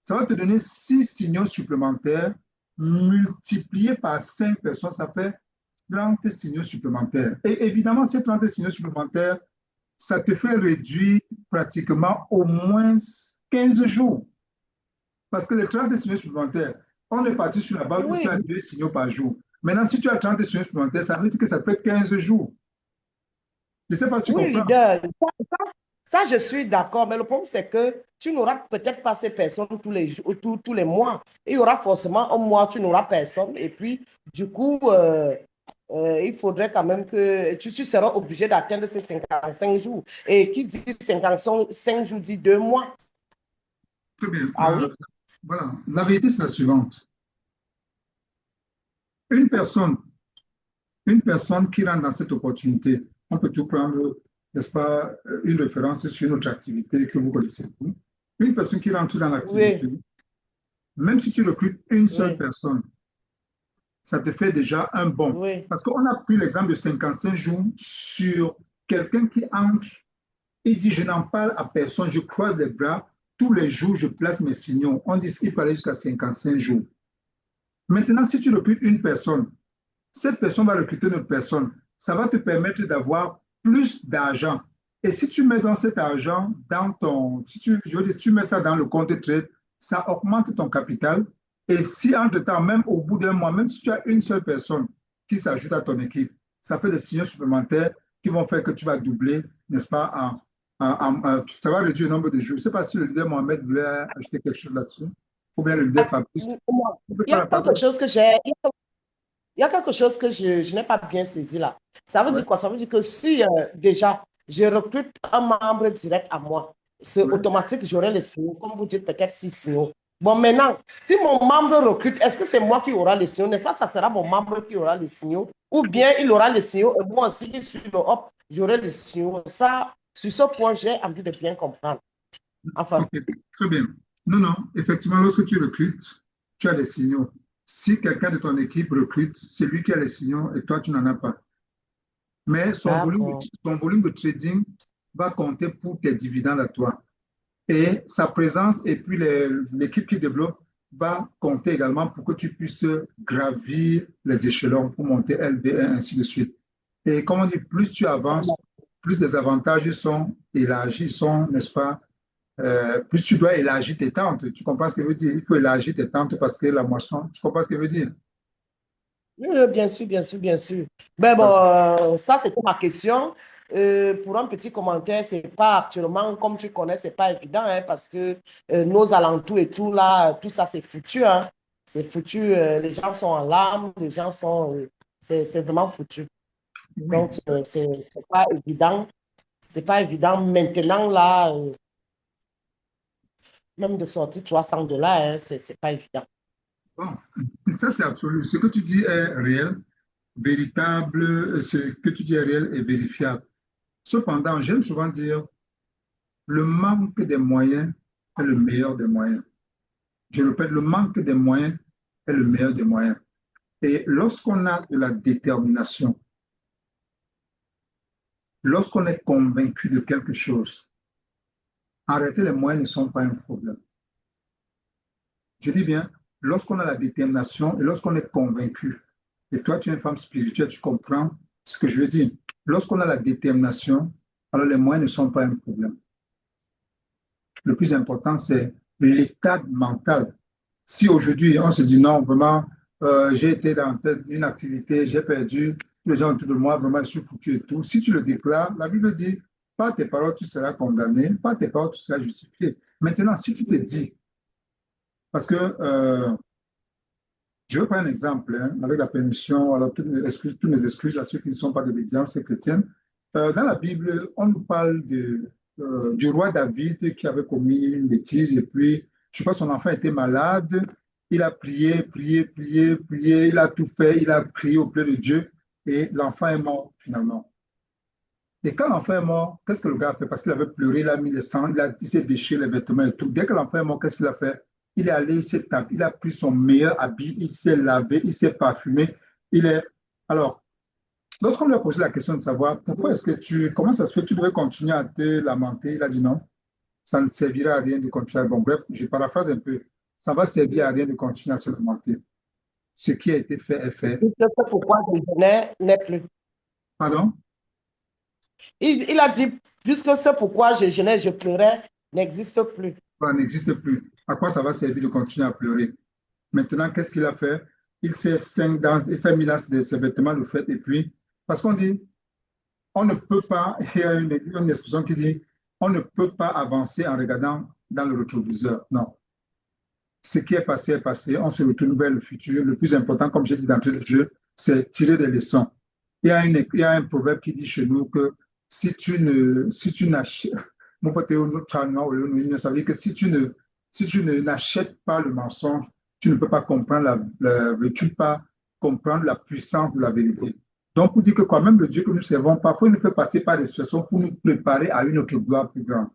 Ça va te donner 6 signaux supplémentaires multipliés par 5 personnes, ça fait 30 signaux supplémentaires. Et évidemment, ces 30 signaux supplémentaires, ça te fait réduire pratiquement au moins 15 jours. Parce que les 30 signaux supplémentaires, on est parti sur la base où oui, tu as 2 signaux par jour. Maintenant, si tu as 30 signaux supplémentaires, ça veut dire que ça fait 15 jours. Je ne sais pas si tu oui, comprends. leader. Ça, je suis d'accord. Mais le problème, c'est que tu n'auras peut-être pas ces personnes tous les mois. Il y aura forcément un mois, tu n'auras personne. Et puis, du coup, il faudrait quand même que tu seras obligé d'atteindre ces 55 jours. Et qui dit 55 jours dit 2 mois. Très bien. Ah oui? Voilà. La vérité, c'est la suivante. Une personne, une personne qui rentre dans cette opportunité, on peut tout prendre, n'est-ce pas, une référence sur notre activité que vous connaissez. Une personne qui rentre dans l'activité, Oui, même si tu recrutes une seule oui, personne, ça te fait déjà un bon. oui. Parce qu'on a pris l'exemple de 55 jours sur quelqu'un qui entre et dit, je n'en parle à personne, je croise les bras, tous les jours, je place mes signaux. On dit qu'il fallait jusqu'à 55 jours. Maintenant, si tu recrutes une personne, cette personne va recruter une autre personne. Ça va te permettre d'avoir plus d'argent. Et si tu mets dans cet argent dans ton, je veux dire, si tu mets ça dans le compte trade, ça augmente ton capital. Et si entre-temps, même au bout d'un mois, même si tu as une seule personne qui s'ajoute à ton équipe, ça fait des signaux supplémentaires qui vont faire que tu vas doubler, n'est-ce pas, ça va réduire le nombre de jours. Je ne sais pas si le leader Mohamed voulait ajouter quelque chose là-dessus, ou bien le leader Fabrice. Il y a quelque chose que il y a quelque chose que je n'ai pas bien saisi là. Ça veut Ouais. dire quoi? Ça veut dire que si déjà je recrute un membre direct à moi c'est automatique, j'aurai les signaux, comme vous dites, peut-être 6 signaux. Bon, maintenant, si mon membre recrute, est-ce que c'est moi qui aura les signaux? N'est-ce pas, ça sera mon membre qui aura les signaux? Ou bien il aura les signaux et moi aussi, sur le hop, j'aurai les signaux. Ça, sur ce point, j'ai envie de bien comprendre. Enfin. Ok, très bien. Non, non, effectivement, lorsque tu recrutes, tu as les signaux. Si quelqu'un de ton équipe recrute, c'est lui qui a les signaux et toi, tu n'en as pas. Mais son volume de trading va compter pour tes dividendes à toi. Et sa présence et puis l'équipe qui développe va compter également pour que tu puisses gravir les échelons pour monter LV1, ainsi de suite. Et comme on dit, plus tu avances, plus les avantages sont élargis, sont, n'est-ce pas, plus tu dois élargir tes tentes. Tu comprends ce que je veux dire? Il faut élargir tes tentes parce que la moisson, tu comprends ce que je veux dire? Oui, bien sûr, bien sûr, bien sûr. Mais bon, ça, c'était ma question. Pour un petit commentaire, c'est pas actuellement, comme tu connais, c'est pas évident, hein, parce que nos alentours et tout, là, tout ça, c'est foutu, hein. C'est foutu. Les gens sont en larmes, les gens sont. C'est vraiment foutu. Oui, Donc, c'est pas évident. C'est pas évident maintenant, là, même de sortir $300, hein, c'est pas évident. bon, ça c'est absolu. Ce que tu dis est réel, véritable, ce que tu dis est réel et vérifiable. Cependant, j'aime souvent dire, le manque des moyens est le meilleur des moyens. Je répète, le manque des moyens est le meilleur des moyens. Et lorsqu'on a de la détermination, lorsqu'on est convaincu de quelque chose, en réalité, les moyens ne sont pas un problème. Je dis bien, lorsqu'on a la détermination et lorsqu'on est convaincu, et toi, tu es une femme spirituelle, tu comprends ce que je veux dire. Lorsqu'on a la détermination, alors les moyens ne sont pas un problème. Le plus important, c'est l'état mental. Si aujourd'hui, on se dit non, vraiment, j'ai été dans une activité, j'ai perdu, tous les gens autour de moi, vraiment, je suis foutu et tout. Si tu le déclares, la Bible dit, par tes paroles, tu seras condamné, par tes paroles, tu seras justifié. Maintenant, si tu te dis, parce que je vais prendre un exemple, hein, avec la permission, alors toutes mes excuses à ceux qui ne sont pas de l'obédience chrétienne. Dans la Bible, on nous parle du roi David qui avait commis une bêtise et puis, je crois, son enfant était malade. Il a prié, prié, prié, prié, il a tout fait, il a prié auprès de Dieu et l'enfant est mort finalement. Et quand l'enfant est mort, qu'est-ce que le gars a fait? Parce qu'il avait pleuré, il a mis le sang, il s'est déchiré les vêtements et tout. Dès que l'enfant est mort, qu'est-ce qu'il a fait? Il est allé, il s'est tapé, il a pris son meilleur habit, il s'est lavé, il s'est parfumé. Il est... Alors, lorsqu'on lui a posé la question de savoir pourquoi est-ce que comment ça se fait que tu devrais continuer à te lamenter, il a dit non, ça ne servira à rien de continuer. Bon, bref, je paraphrase un peu. Ça va servir à rien de continuer à se lamenter. Ce qui a été fait est fait. C'est pourquoi je n'est plus. Pardon? Il a dit, puisque c'est pourquoi je jeûnais, je pleurais, n'existe plus. Ça n'existe plus. À quoi ça va servir de continuer à pleurer? Maintenant, qu'est-ce qu'il a fait? Il s'est mis dans ses vêtements de fête et puis, parce qu'on dit, on ne peut pas, il y a une expression qui dit, on ne peut pas avancer en regardant dans le rétroviseur. Non. Ce qui est passé, on se retourne vers le futur. Le plus important, comme j'ai dit d'entrée de jeu, c'est tirer des leçons. Il y a un proverbe qui dit chez nous que si tu n'achètes, ça veut dire que si tu n'achètes pas le mensonge, tu ne peux pas comprendre tu ne peux pas comprendre la puissance de la vérité. Donc, pour dire que quand même le Dieu que nous servons, parfois il nous fait passer par des situations pour nous préparer à une autre gloire plus grande.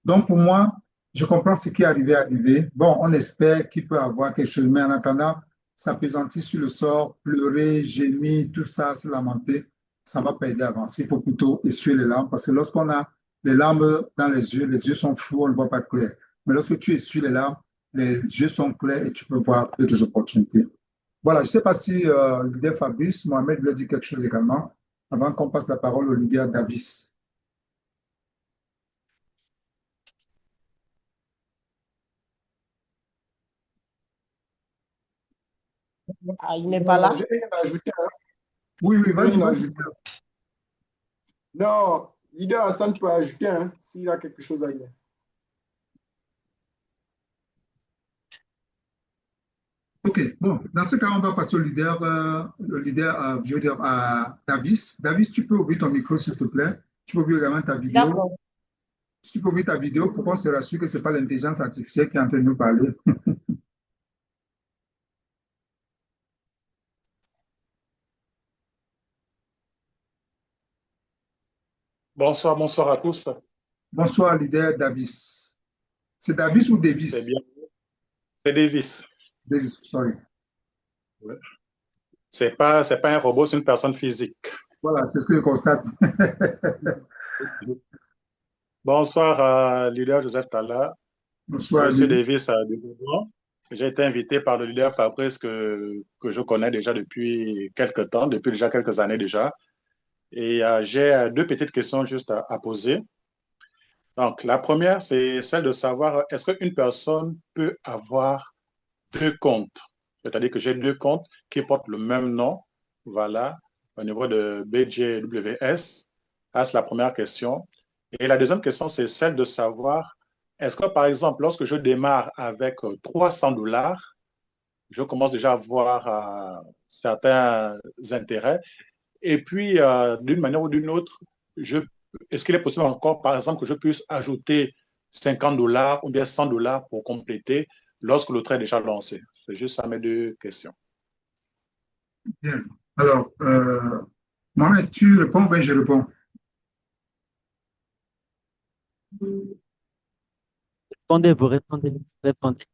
Donc, pour moi, je comprends ce qui est arrivé. Bon, on espère qu'il peut avoir quelque chose, mais en attendant, s'appesantir sur le sort, pleurer, gémir, tout ça, se lamenter, ça ne va pas aider à avancer. Il faut plutôt essuyer les larmes, parce que lorsqu'on a les larmes dans les yeux sont flous, on ne voit pas clair. Mais lorsque tu essuies les larmes, les yeux sont clairs et tu peux voir d'autres opportunités. Voilà, je ne sais pas si le leader Fabrice, Mohamed veut dire quelque chose également, avant qu'on passe la parole au leader Davis. Ah, il n'est pas là. J'ai rien à ajouter. Hein. Oui, oui, vas-y, Rien à vas-y. ajouter. Non, leader Hassan peut ajouter hein, s'il a quelque chose à dire. Ok, bon, dans ce cas, on va passer au leader, je veux dire, à Davis. Davis, tu peux ouvrir ton micro, s'il te plaît. Tu peux ouvrir également ta vidéo. D'accord. Si tu peux ouvrir ta vidéo pour qu'on se rassure que ce n'est pas l'intelligence artificielle qui est en train de nous parler. Bonsoir, bonsoir à tous. Bonsoir, leader Davis. C'est Davis ou C'est Davis? bien. C'est Davis. Davis, sorry. Ouais. C'est pas un robot, c'est une personne physique. Voilà, c'est ce que je constate. Bonsoir, leader Joseph Talla. Bonsoir, Je suis Davis. Davis du Gabon. J'ai été invité par le leader Fabrice que je connais déjà depuis quelques temps, depuis déjà quelques années déjà. Et j'ai deux petites questions juste à poser. Donc, la première, c'est celle de savoir, est-ce qu'une personne peut avoir deux comptes? C'est-à-dire que j'ai deux comptes qui portent le même nom, voilà, au niveau de BJWS. Ça, c'est la première question. Et la deuxième question, c'est celle de savoir, est-ce que, par exemple, lorsque je démarre avec $300, je commence déjà à avoir certains intérêts. Et puis, d'une manière ou d'une autre, est-ce qu'il est possible encore, par exemple, que je puisse ajouter $50 ou bien $100 pour compléter lorsque le trait est déjà lancé? C'est juste ça mes deux questions. Bien. Alors, Mohamed, tu réponds ou bien je réponds? Répondez, vous répondez, vous répondez.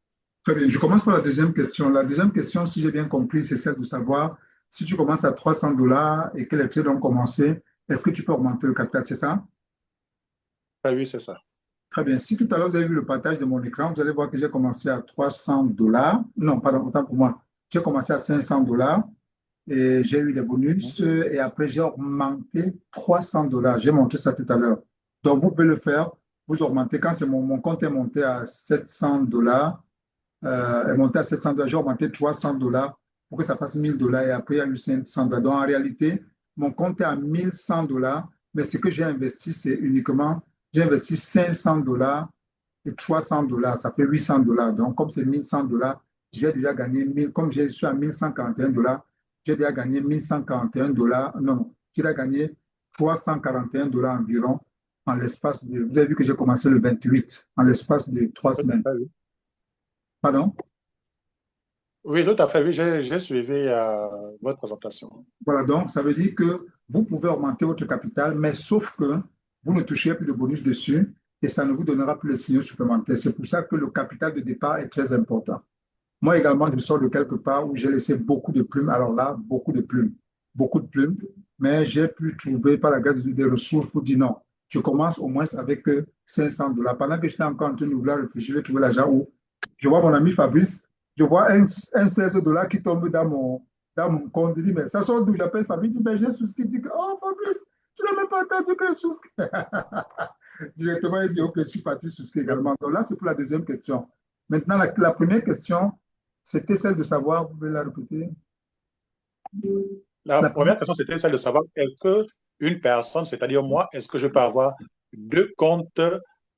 Très bien. Je commence par la deuxième question. La deuxième question, si j'ai bien compris, c'est celle de savoir si tu commences à $300 et que les trades ont commencé, est-ce que tu peux augmenter le capital, c'est ça? Ah oui, c'est ça. Très bien. Si tout à l'heure vous avez vu le partage de mon écran, vous allez voir que j'ai commencé à $300. Non, pardon, autant pour moi. J'ai commencé à $500 et j'ai eu des bonus et après j'ai augmenté $300. J'ai montré ça tout à l'heure. Donc vous pouvez le faire. Vous augmentez quand c'est mon compte est monté à $700, est monté à $700, j'ai augmenté $300 pour que ça fasse $1,000 et après il y a eu $500. Donc en réalité, mon compte est à $1,100, mais ce que j'ai investi, c'est uniquement, j'ai investi $500 et $300, ça fait $800. Donc comme c'est $1,100, j'ai déjà gagné 1000, comme je suis à $1,141, j'ai déjà gagné $1,141. Non, j'ai déjà gagné $341 environ en l'espace de, vous avez vu que j'ai commencé le 28, en l'espace de 3 semaines. Oui, Pardon? oui, tout à fait. Oui, j'ai suivi votre présentation. Voilà, donc ça veut dire que vous pouvez augmenter votre capital, mais sauf que vous ne toucherez plus de bonus dessus et ça ne vous donnera plus les signaux supplémentaires. C'est pour ça que le capital de départ est très important. Moi également, je sors de quelque part où j'ai laissé beaucoup de plumes. Alors là, beaucoup de plumes, mais j'ai pu trouver par la grâce de Dieu des ressources pour dire non. Je commence au moins avec $500. Pendant que j'étais encore en train de vouloir réfléchir, je vais trouver l'argent où je vois mon ami Fabrice, je vois un $16 qui tombe dans mon compte. Il dit, mais ça sort d'où? J'appelle Fabrice, il dit, mais j'ai souscrit. Il dit, oh Fabrice, tu n'as même pas entendu que je souscris. Directement, il dit, ok, je suis parti souscrire également. Donc là, c'est pour la deuxième question. Maintenant, la première question, c'était celle de savoir, vous pouvez la répéter? La La première première, question, c'était celle de savoir, est-ce qu'une personne, c'est-à-dire moi, est-ce que je peux avoir deux comptes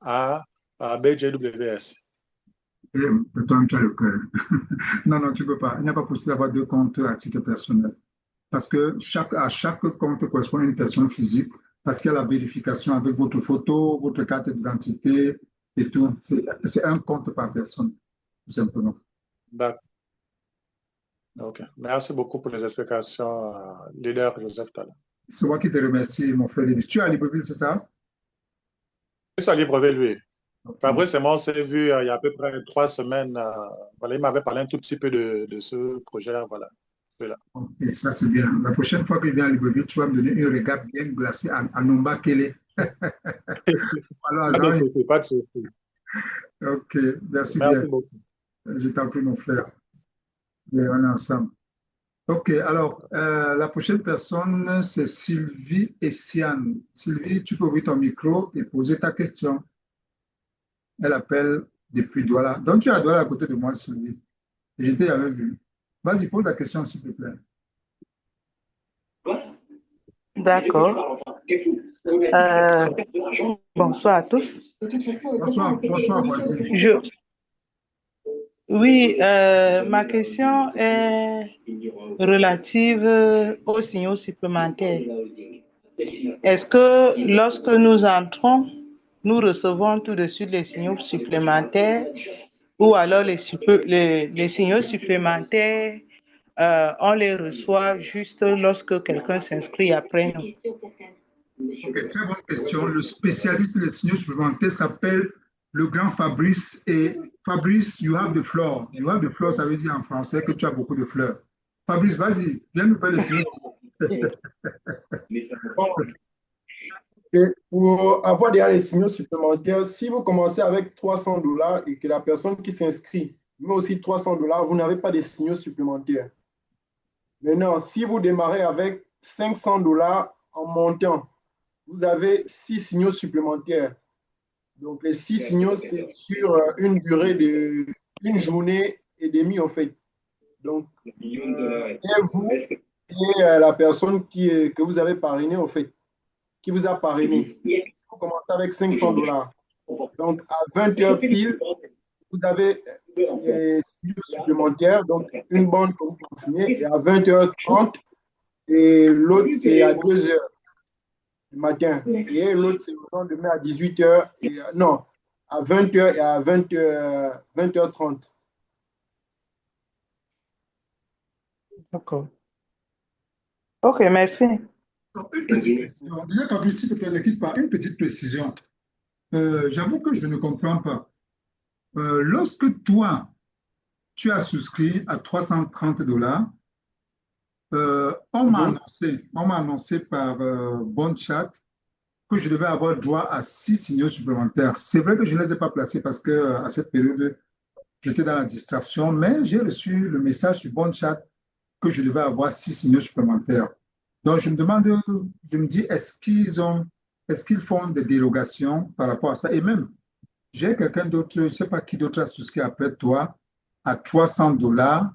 à, à BJWS? toi, tu as le cœur. Non, non, tu ne peux pas. Il n'est pas possible d'avoir deux comptes à titre personnel. Parce que à chaque compte correspond à une personne physique, parce qu'il y a la vérification avec votre photo, votre carte d'identité et tout. C'est un compte par personne, tout simplement. D'accord. OK. Merci beaucoup pour les explications, leader Joseph Tala. C'est moi qui te remercie, mon frère Davis. Tu es à Libreville, c'est ça? Je suis à Libreville, lui. Ok. Fabrice et moi, on s'est vu il y a à peu près 3 semaines. Voilà, il m'avait parlé un tout petit peu de ce projet-là. Voilà. Voilà. Ok, ça c'est bien. La prochaine fois que je viens à Libreville, tu vas me donner une régate bien glacée à Numba Kele. Alors, Pas de Azari. souci, pas de souci. Ok, merci bien. Merci beaucoup. Je t'en prie, mon frère. Et on est ensemble. Ok, alors, la prochaine personne, c'est Sylvie Essiane. Sylvie, tu peux ouvrir ton micro et poser ta question. Elle appelle depuis Douala. Donc, tu es à Douala à côté de moi, Sylvie. Je t'ai jamais vu. Vas-y, pose ta question, s'il te plaît. D'accord. Bonsoir à tous. Bonsoir, bonsoir, voisine. Oui, ma question est relative aux signaux supplémentaires. Est-ce que lorsque nous entrons nous recevons tout de suite les signaux supplémentaires ou alors les signaux supplémentaires, on les reçoit juste lorsque quelqu'un s'inscrit après nous. Ok, très bonne question. Le spécialiste des signaux supplémentaires s'appelle le grand Fabrice. Et Fabrice, you have the floor. You have the floor, ça veut dire en français que tu as beaucoup de fleurs. Fabrice, vas-y, viens nous faire les signaux. Bon, et pour avoir déjà les signaux supplémentaires, si vous commencez avec $300 et que la personne qui s'inscrit met aussi $300, vous n'avez pas de signaux supplémentaires. Maintenant, si vous démarrez avec $500 en montant, vous avez 6 signaux supplémentaires. Donc, les 6 signaux, c'est sur une durée de une journée et demie, en fait. Donc, et vous et la personne que vous avez parrainé, en fait, qui vous a parrainé. Vous commencez avec $500. Donc, à 20 heures pile, vous avez des signaux supplémentaires, donc une bande que vous continuez, et à 20h30, et l'autre, c'est à 2 heures du matin. Et l'autre, c'est le lendemain à 18h, et, non, à 20h et à 20h30. D'accord. OK, merci. Donc, une petite précision. Déjà, Fabrice, s'il te plaît, ne quitte pas. Une petite précision. J'avoue que je ne comprends pas. Lorsque toi, tu as souscrit à $330, on m'a annoncé par BondChat que je devais avoir droit à 6 signaux supplémentaires. C'est vrai que je ne les ai pas placés parce que à cette période, j'étais dans la distraction, mais j'ai reçu le message sur BondChat que je devais avoir 6 signaux supplémentaires. Donc, je me demande, je me dis, est-ce qu'ils font des dérogations par rapport à ça? Et même, j'ai quelqu'un d'autre, je ne sais pas qui d'autre a souscrit après toi, à $300,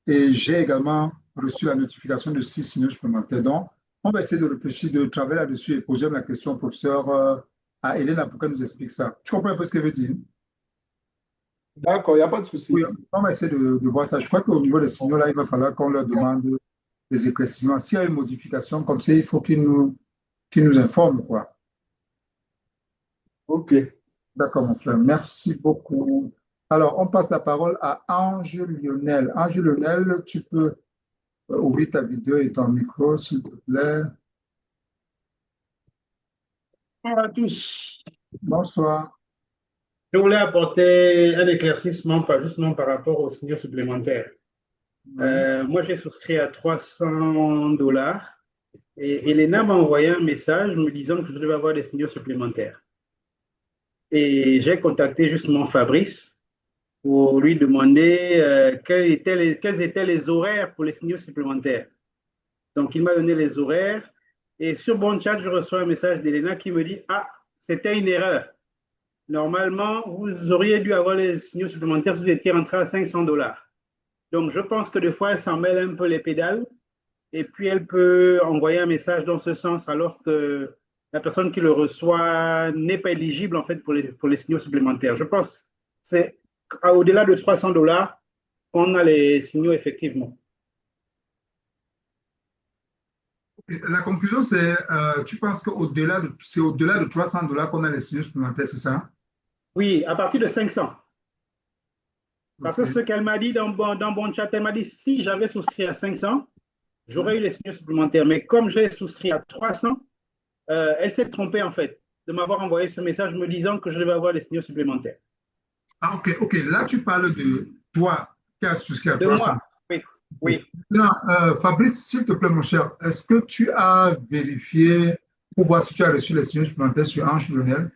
et j'ai également reçu la notification de 6 signaux supplémentaires. Donc, on va essayer de réfléchir, de travailler là-dessus et poser la question au professeur à Elena pour qu'elle nous explique ça. Tu comprends un peu ce qu'elle veut dire? D'accord, il n'y a pas de souci. Oui, on va essayer de voir ça. Je crois qu'au niveau des signaux, là, il va falloir qu'on leur demande des éclaircissements. S'il y a une modification comme ça, il faut qu'ils nous informent, quoi. OK. D'accord, mon frère. Merci beaucoup. Alors, on passe la parole à Ange Lionel. Ange Lionel, tu peux ouvrir ta vidéo et ton micro, s'il te plaît. Bonjour à tous. Bonsoir. Je voulais apporter un éclaircissement justement par rapport aux signaux supplémentaires. Moi, j'ai souscrit à $300 et Elena m'a envoyé un message me disant que je devais avoir des signaux supplémentaires. Et j'ai contacté justement Fabrice pour lui demander quels étaient les horaires pour les signaux supplémentaires. Donc, il m'a donné les horaires et sur BondChat, je reçois un message d'Elena qui me dit « Ah, c'était une erreur. Normalement, vous auriez dû avoir les signaux supplémentaires si vous étiez rentré à $500. » Donc, je pense que des fois, elle s'en mêle un peu les pédales et puis elle peut envoyer un message dans ce sens alors que la personne qui le reçoit n'est pas éligible en fait pour les signaux supplémentaires. Je pense que c'est au-delà de $300 qu'on a les signaux effectivement. La conclusion, c'est tu penses c'est au-delà de $300 qu'on a les signaux supplémentaires, c'est ça? Oui, à partir de 500. Parce que ce qu'elle m'a dit dans BondChat, elle m'a dit si j'avais souscrit à 500, j'aurais eu les signaux supplémentaires. Mais comme j'ai souscrit à 300, elle s'est trompée en fait de m'avoir envoyé ce message me disant que je devais avoir les signaux supplémentaires. Ah, ok. Là, tu parles de toi qui as souscrit à De 300. moi, oui. Non, Fabrice, s'il te plaît, mon cher, est-ce que tu as vérifié pour voir si tu as reçu les signaux supplémentaires sur Ange Lionel?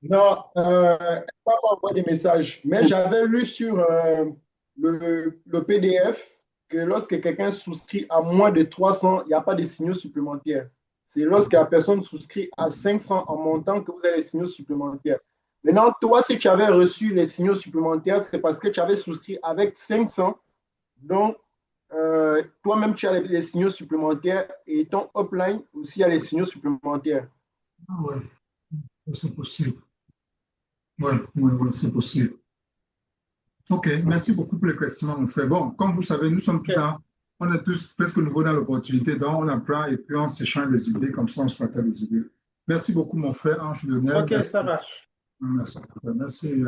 Non, elle n'a pas envoyé des messages, mais j'avais lu sur le PDF que lorsque quelqu'un souscrit à moins de 300, il n'y a pas de signaux supplémentaires. C'est lorsque la personne souscrit à 500 en montant que vous avez les signaux supplémentaires. Maintenant, toi, si tu avais reçu les signaux supplémentaires, c'est parce que tu avais souscrit avec 500. Donc, toi-même, tu as les signaux supplémentaires et ton upline aussi a les signaux supplémentaires. Ah ouais, c'est possible. Oui, c'est possible. Ok, merci beaucoup pour l'éclaircissement, mon frère. Bon, comme vous savez, on est tous presque nouveaux dans l'opportunité, donc on apprend et puis on s'échange des idées, comme ça on se partage des idées. Merci beaucoup, mon frère Ange Lionel. Ok, ça marche. Merci, merci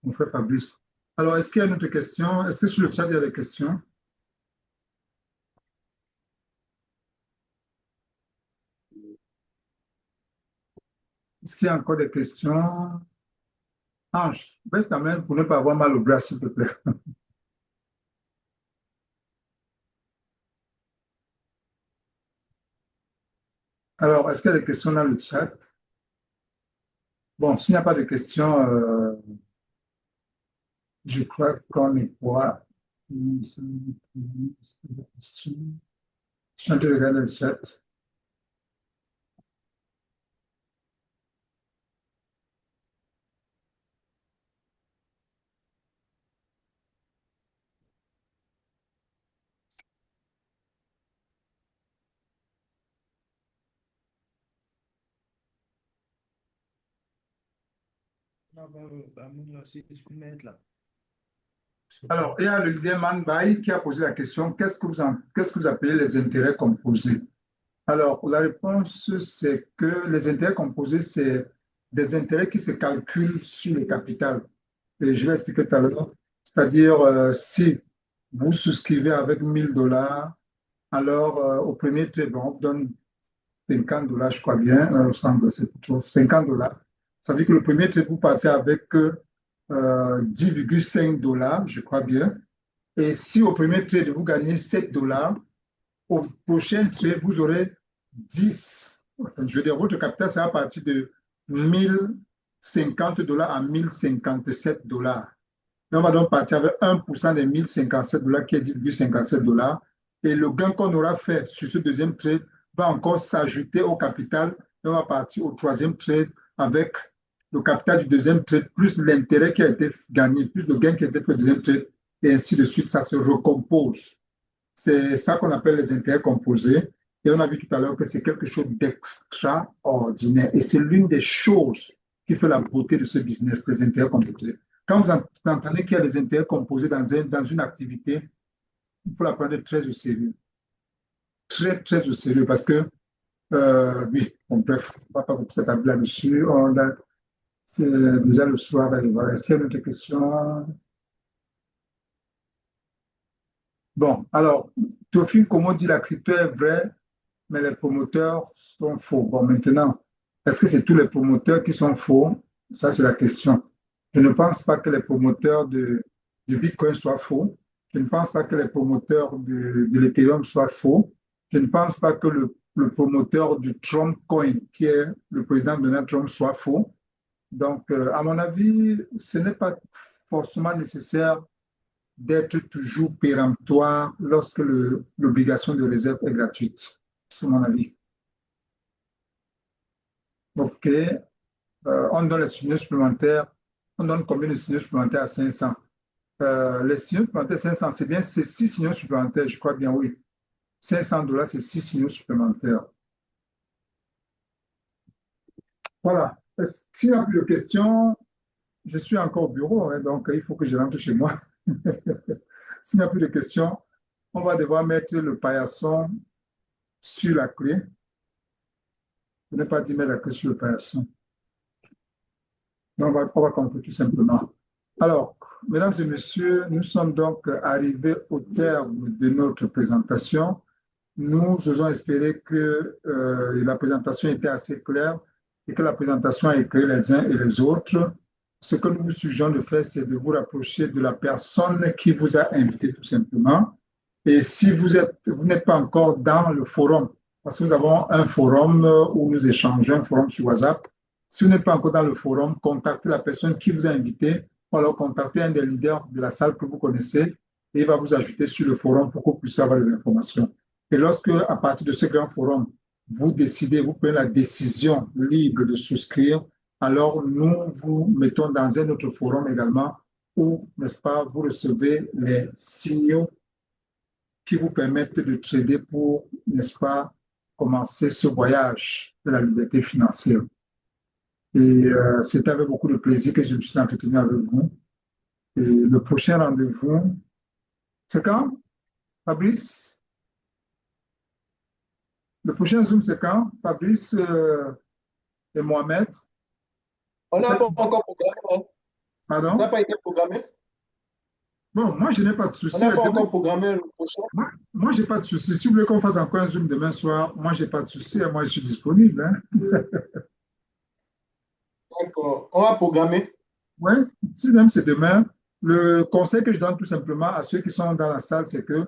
mon frère Fabrice. Alors, est-ce qu'il y a une autre question? Est-ce que sur le chat, il y a des questions? Est-ce qu'il y a encore des questions? Ange, baisse ta main pour ne pas avoir mal au bras, s'il te plaît. Alors, est-ce qu'il y a des questions dans le chat? Bon, s'il n'y a pas de questions, je crois qu'on y pourra. Je suis en train de regarder le chat. Alors, il y a le leader Manbay qui a posé la question, qu'est-ce que vous appelez les intérêts composés? Alors, la réponse, c'est que les intérêts composés, c'est des intérêts qui se calculent sur le capital. Et je vais expliquer tout à l'heure. C'est-à-dire, si vous souscrivez avec 1000 dollars, alors au premier trade, on vous donne 50 dollars, je crois bien, c'est plutôt 50 dollars. Ça veut dire que le premier trade, vous partez avec 10,5 dollars, je crois bien. Et si au premier trade, vous gagnez 7 dollars, au prochain trade, vous aurez 10. Enfin, je veux dire, votre capital sera à partir de 1050 dollars à 1057 dollars. On va donc partir avec 1% des 1057 dollars qui est 10,57 dollars. Et le gain qu'on aura fait sur ce deuxième trade va encore s'ajouter au capital. Et on va partir au troisième trade avec le capital du deuxième trade, plus l'intérêt qui a été gagné, plus le gain qui a été fait au deuxième trade, et ainsi de suite. Ça se recompose. C'est ça qu'on appelle les intérêts composés. Et on a vu tout à l'heure que c'est quelque chose d'extraordinaire. Et c'est l'une des choses qui fait la beauté de ce business, les intérêts composés. Quand vous entendez qu'il y a des intérêts composés dans une activité, il faut la prendre très au sérieux. Très, très au sérieux parce que, oui, bon, bref, on ne va pas beaucoup s'attarder là-dessus. C'est déjà le soir. Est-ce qu'il y a une autre question? Bon, alors, Théophile, comme on dit, la crypto est vraie, mais les promoteurs sont faux. Bon, maintenant, est-ce que c'est tous les promoteurs qui sont faux? Ça, c'est la question. Je ne pense pas que les promoteurs du Bitcoin soient faux. Je ne pense pas que les promoteurs de l'Ethereum soient faux. Je ne pense pas que le promoteur du Trump Coin, qui est le président Donald Trump, soit faux. Donc, à mon avis, ce n'est pas forcément nécessaire d'être toujours péremptoire lorsque l'obligation de réserve est gratuite. C'est mon avis. OK. On donne les signaux supplémentaires. On donne combien de signaux supplémentaires à 500? Les signaux supplémentaires 500, c'est bien, c'est 6 signaux supplémentaires, je crois bien, oui. 500 dollars, c'est 6 signaux supplémentaires. Voilà. S'il n'y a plus de questions, je suis encore au bureau, hein, donc il faut que je rentre chez moi. S'il n'y a plus de questions, on va devoir mettre le paillasson sur la clé. Je n'ai pas dit mettre la clé sur le paillasson. On va conclure tout simplement. Alors, mesdames et messieurs, nous sommes donc arrivés au terme de notre présentation. Nous osons espérer que la présentation était assez claire et que la présentation a éclairé les uns et les autres. Ce que nous vous suggérons de faire, c'est de vous rapprocher de la personne qui vous a invité tout simplement. Et si vous n'êtes pas encore dans le forum, parce que nous avons un forum où nous échangeons, un forum sur WhatsApp, si vous n'êtes pas encore dans le forum, contactez la personne qui vous a invité ou alors contactez un des leaders de la salle que vous connaissez et il va vous ajouter sur le forum pour que vous puissiez avoir les informations. Et lorsque, à partir de ce grand forum, vous décidez, vous prenez la décision libre de souscrire, alors nous vous mettons dans un autre forum également où, n'est-ce pas, vous recevez les signaux qui vous permettent de trader pour, n'est-ce pas, commencer ce voyage de la liberté financière. Et c'est avec beaucoup de plaisir que je me suis entretenu avec vous. Et le prochain rendez-vous, c'est quand, Fabrice? Le prochain Zoom, c'est quand, Fabrice? et Mohamed. On n'a pas encore programmé. Hein. Pardon? Ça n'a pas été programmé. Bon, moi, je n'ai pas de souci. On n'a pas encore programmé le prochain. Moi, je n'ai pas de souci. Si vous voulez qu'on fasse encore un Zoom demain soir, moi, je n'ai pas de souci. Moi, je suis disponible. Hein. D'accord. On va programmer. Oui, si même c'est demain, le conseil que je donne tout simplement à ceux qui sont dans la salle, c'est que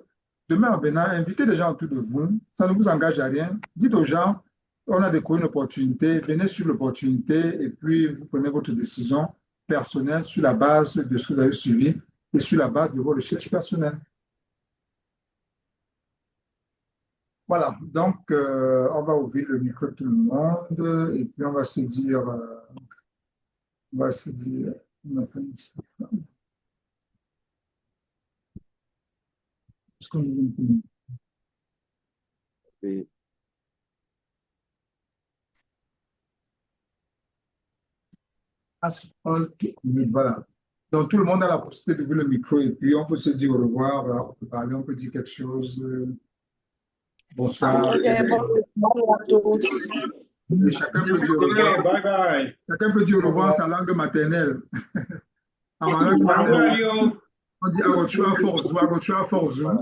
demain en venant, invitez les gens autour de vous. Ça ne vous engage à rien. Dites aux gens, on a découvert une opportunité, venez sur l'opportunité et puis vous prenez votre décision personnelle sur la base de ce que vous avez suivi et sur la base de vos recherches personnelles. Voilà, donc on va ouvrir le micro de tout le monde et puis on va se dire, Oui. voilà. Donc tout le monde a la possibilité d'ouvrir le micro et puis on peut se dire au revoir, on peut parler, on peut dire quelque chose. Bonsoir. Ok, bonjour à tous. Et chacun peut dire au revoir. Bye bye. Chacun peut dire au revoir en sa langue maternelle. En ma langue Au revoir, maternelle, Lio. on dit Agotua Forzu, Agotua Forzu. Au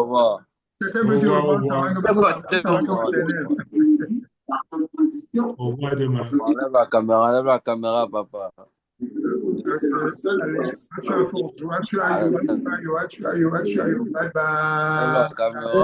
revoir. Chacun peut dire au revoir en sa langue maternelle. Au revoir demain. Enlève la caméra, papa. Bye bye. Enlève la caméra.